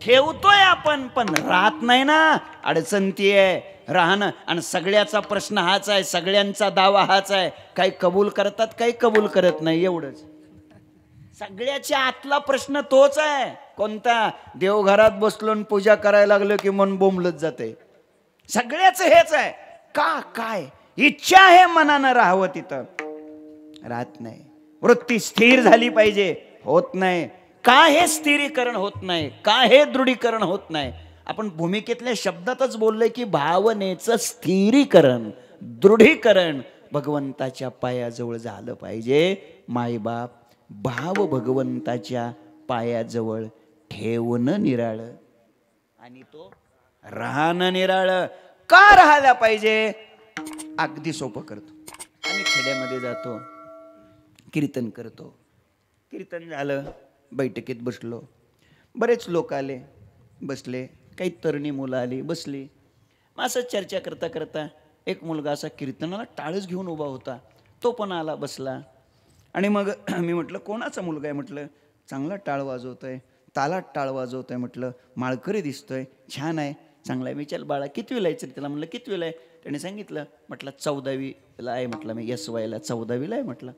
ठेवतोय आपण पण राहत नाही ना. अडचण ती आहे राहणं. आणि सगळ्याचा प्रश्न हाच आहे, सगळ्यांचा दावा हाच आहे. काही कबूल करतात काही कबूल करत नाही एवढंच. सगळ्याच्या आतला प्रश्न तोच आहे. कोणता? देवघरात बसलो आणि पूजा करायला लागलो की मन बोंबलत जाते. सगळ्याच हेच आहे. का? काय इच्छा आहे मनानं राहावं तिथं, राहत नाही. वृत्ती स्थिर झाली पाहिजे, होत नाही. का हे स्थिरीकरण होत नाही? का हे दृढीकरण होत नाही? आपण भूमिकेतल्या शब्दातच बोललोय की भावनेचं स्थिरीकरण दृढीकरण भगवंताच्या पायाजवळ झालं पाहिजे. मायबाप भाव भगवंताच्या पायाजवळ ठेवणं निराळं आणि तो राहणं निराळं. का राहायला पाहिजे? अगदी सोपं करतो. आम्ही खेड्यामध्ये जातो, कीर्तन करतो. कीर्तन झालं, बैठकीत बसलो. बरेच लोक आले, बसले. काही तरुणी मुलं आली, बसली. मग असं चर्चा करता करता एक मुलगा असा कीर्तनाला टाळच घेऊन उभा होता. तो पण आला, बसला. आणि मग मी म्हटलं कोणाचा मुलगा आहे? म्हटलं चांगला टाळ वाजवतोय, तालात टाळ वाजवतोय. म्हटलं माळकरी दिसतोय, छान आहे, चांगला आहे. मी चल बाळा कितवीला आहे? त्याला म्हटलं कितवीला आहे? त्याने सांगितलं. म्हटलं 14वीला आहे. म्हटलं मी SYला 14वीला आहे. म्हटलं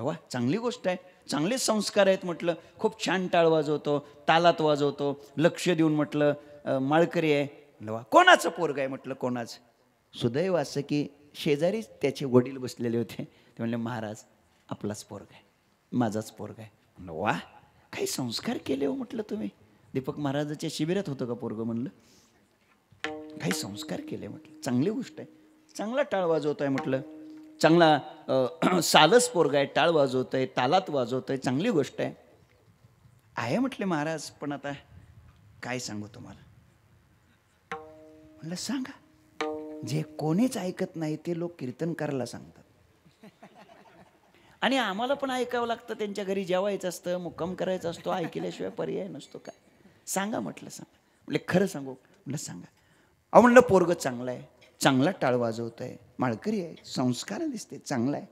वा चांगली गोष्ट आहे, चांगले संस्कार आहेत. म्हटलं खूप छान टाळ वाजवतो, तालात वाजवतो, लक्ष देऊन. म्हटलं माळकरी आहे. वा कोणाचं पोरग आहे? म्हटलं कोणाचं? सुदैव असं की शेजारीच त्याचे वडील बसलेले होते. ते म्हणले महाराज आपलाच पोरग आहे, माझाच पोरग आहे. म्हणलं वा काही संस्कार केले हो. म्हटलं तुम्ही दीपक महाराजाच्या शिबिरात होतं का पोरग? म्हणलं काही संस्कार केले. म्हटलं चांगली गोष्ट आहे, चांगला टाळ वाजवत आहे. म्हटलं चांगला सालस पोरगा आहे, टाळ वाजवत आहे, तालात वाजवत आहे, चांगली गोष्ट आहे. म्हटले महाराज पण आता काय सांगू तुम्हाला? म्हणलं सांगा. जे कोणीच ऐकत नाही ते लोक कीर्तनकाराला सांगतात. आणि आम्हाला पण ऐकावं लागतं. त्यांच्या घरी जेवायचं असतं, मुक्काम करायचा असतो, ऐकल्याशिवाय पर्याय नसतो. काय सांगा? म्हटलं सांगा. म्हटलं खरं सांगू? म्हटलं सांगा. अहो म्हणलं पोरगं चांगलं आहे, चांगला टाळ वाजवत आहे, माळकरी आहे, संस्कार दिसते, चांगला आहे.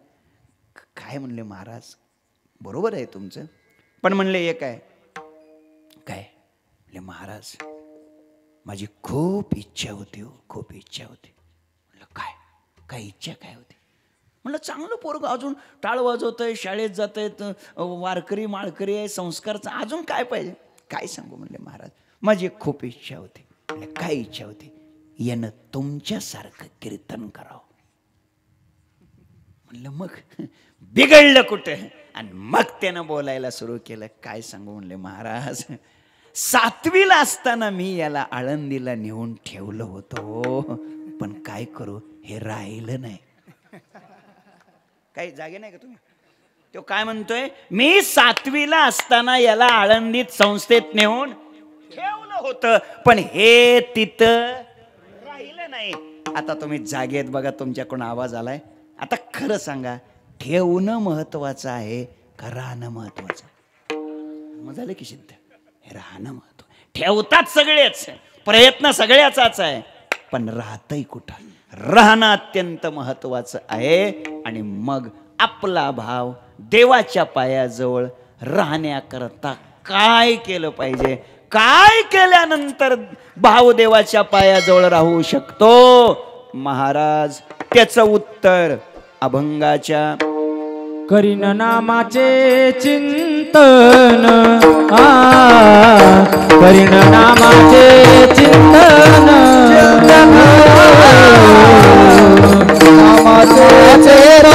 काय म्हणले महाराज बरोबर आहे तुमचं, पण म्हणले एक आहे. काय? म्हणले महाराज माझी खूप इच्छा होती हो, खूप इच्छा होती. म्हणलं काय? काय इच्छा काय होती? म्हणलं चांगलं पोरगं अजून टाळ वाजवत आहे, शाळेत जात आहेत, वारकरी माळकरी आहे, संस्कारचं अजून काय पाहिजे? काय सांगू? म्हणले महाराज माझी खूप इच्छा होती. म्हणले काय इच्छा होती? यानं तुमच्यासारखं कीर्तन करावं. म्हणलं मग बिघडलं कुठं? आणि मग त्यानं बोलायला सुरू केलं. काय सांगू? म्हणले महाराज 7वीला असताना मी याला आळंदीला नेऊन ठेवलं होतं, पण काय करू हे राहिलं नाही. काही जागे नाही का तुम्ही? तो काय म्हणतोय? मी 7वीला असताना याला आळंदीत संस्थेत नेऊन ठेवलं होतं, पण हे तिथं राहिलं नाही. आता तुम्ही जागेत बघा, तुमच्याकडून आवाज आलाय. आता खरं सांगा, ठेवणं महत्वाचं आहे का राहणं महत्वाचं? मग झालं की सिद्ध. हे राहणं महत्व. ठेवतात सगळेच, प्रयत्न सगळ्याचाच आहे, पण राहतही कुठं? राहणं अत्यंत महत्वाचं आहे. आणि मग आपला भाव देवाच्या पायाजवळ राहण्याकरता काय केलं पाहिजे? काय केल्यानंतर भाव देवाच्या पायाजवळ राहू शकतो? महाराज त्याचं उत्तर अभंगाच्या करीन नामाचे चिंतन करीन नामाचे चिंतन नामाचे चिंतन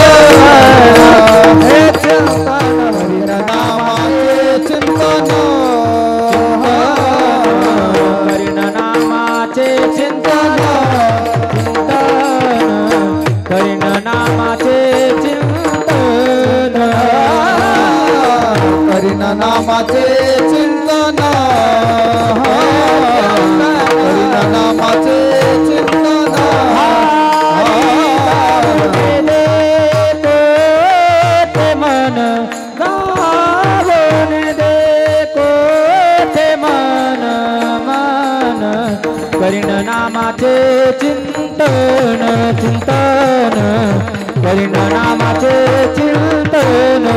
करीन नामाचे चिंतन करीन नामाचे चिंतन करीन नामाचे चिंतन करीन नामाचे चिंतन मन गावून दे कोठे मन मन करीन नामाचे चिंतन चिंतन करीन नामाचे चिंतन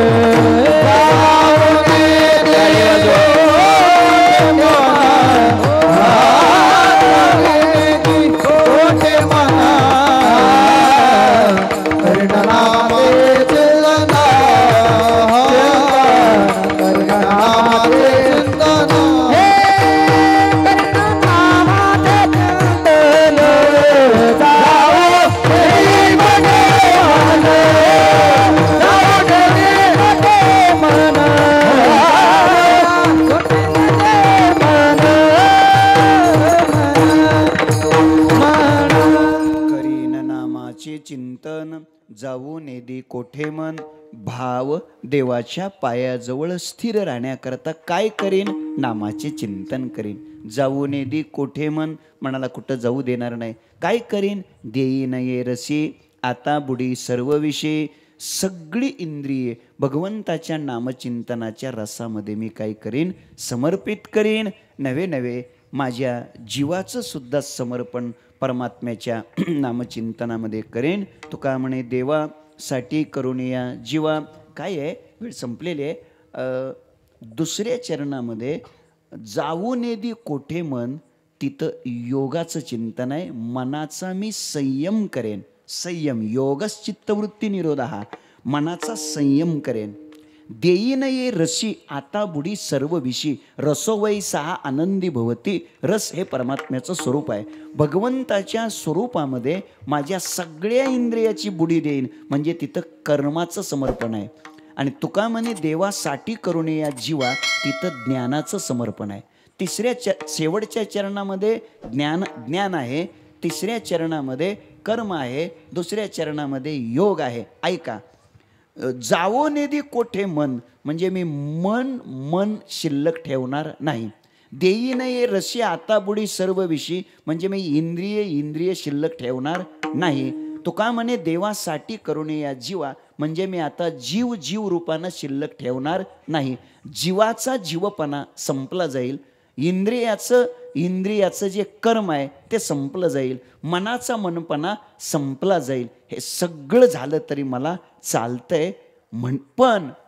चिंतन जाऊ नेदी कोठे मन भाव देवाच्या पायाजवळ स्थिर राहण्याकरता काय करीन नामाचे चिंतन करीन जाऊ नेदी कोठे मन मनाला कुठं जाऊ देणार नाही काय करीन देईन ये रसी आता बुडी सर्व विषय सगळी इंद्रिये भगवंताच्या नामचिंतनाच्या रसामध्ये मी काय करीन समर्पित करीन नवे नवे माझ्या जीवाचं सुद्धा समर्पण परमात्म्याच्या नामचिंतनामध्ये करेन तुका म्हणे देवासाठी करून या जीवा काय आहे वेळ संपलेली आहे दुसऱ्या चरणामध्ये जाऊ नेदी कोठे मन तिथं योगाचं चिंतन आहे मनाचा मी संयम करेन संयम योगस चित्तवृत्ती निरोध हा मनाचा संयम करेन देईन ये रसी आता बुडी सर्व विषी रसोवै सहा आनंदी भवती रस हे परमात्म्याचं स्वरूप आहे भगवंताच्या स्वरूपामध्ये माझ्या सगळ्या इंद्रियाची बुडी देईन म्हणजे तिथं कर्माचं समर्पण आहे आणि तुका म्हणे देवासाठी करून या जीवा तिथं ज्ञानाचं समर्पण आहे तिसऱ्या शेवटच्या चरणामध्ये ज्ञान आहे तिसऱ्या चरणामध्ये कर्म आहे दुसऱ्या चरणामध्ये योग आहे ऐका जावो नेदी कोठे मन म्हणजे मी मन शिल्लक ठेवणार नाही देईन ये रसी आता बुडी सर्व विषयी म्हणजे मी इंद्रिय शिल्लक ठेवणार नाही तुका म्हणे देवासाठी करून या जीवा म्हणजे मी आता जीव रूपानं शिल्लक ठेवणार नाही जीवाचा जीवपणा संपला जाईल इंद्रियाचं जे कर्म आहे ते संपलं जाईल मनाचा मनपणा संपला जाईल हे सगळं झालं तरी मला चालतंय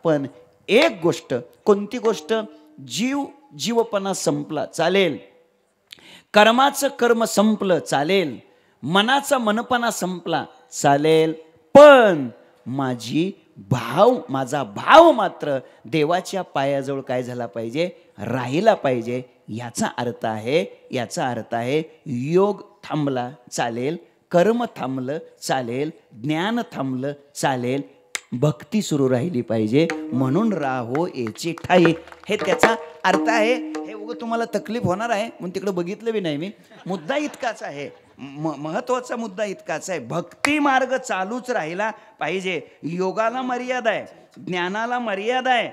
पण एक गोष्ट कोणती गोष्ट जीवपणा संपला चालेल कर्माचं कर्म संपलं चालेल मनाचा मनपणा संपला चालेल पण माझा भाव मात्र देवाच्या पायाजवळ काय झाला पाहिजे राहिला पाहिजे याचा अर्थ आहे योग थांबला चालेल कर्म थांबलं चालेल ज्ञान थांबलं चालेल भक्ती सुरू राहिली पाहिजे म्हणून राहो याची ठाई हे त्याचा अर्थ आहे हे उगा तुम्हाला तकलीफ होणार आहे म्हणून तिकडे बघितलं बी नाही मी मुद्दा इतकाच आहे महत्वाचा मुद्दा इतकाच आहे भक्ती मार्ग चालूच राहिला पाहिजे योगाला मर्यादा आहे ज्ञानाला मर्यादा आहे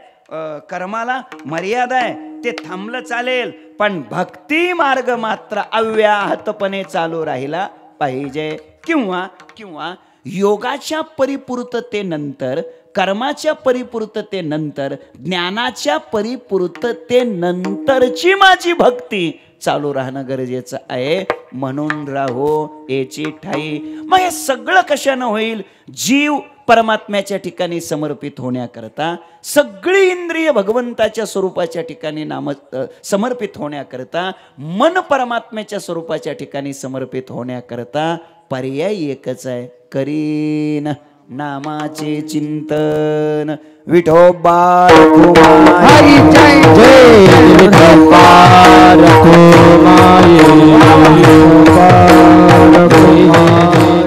कर्माला मर्यादा आहे ते थांबलं चालेल पण भक्ती मार्ग मात्र अव्याहतपणे चालू राहिला पाहिजे किंवा योगाच्या परिपूर्ततेनंतर कर्माच्या परिपूर्ततेनंतर ज्ञानाच्या परिपूर्ततेनंतरची माझी भक्ती चालू राहणं गरजेचं आहे म्हणून राहो याची ठाई मग हे सगळं कशानं होईल जीव परमात्म्याच्या ठिकाणी समर्पित होण्याकरता सगळी इंद्रिय भगवंताच्या स्वरूपाच्या ठिकाणी समर्पित होण्याकरता मन परमात्म्याच्या स्वरूपाच्या ठिकाणी समर्पित होण्याकरता पर्याय एकच आहे, करीन नामाचे चिंतन. विठोबा हरी जय जय विठोबा रखो माये विठोबा रखो माये.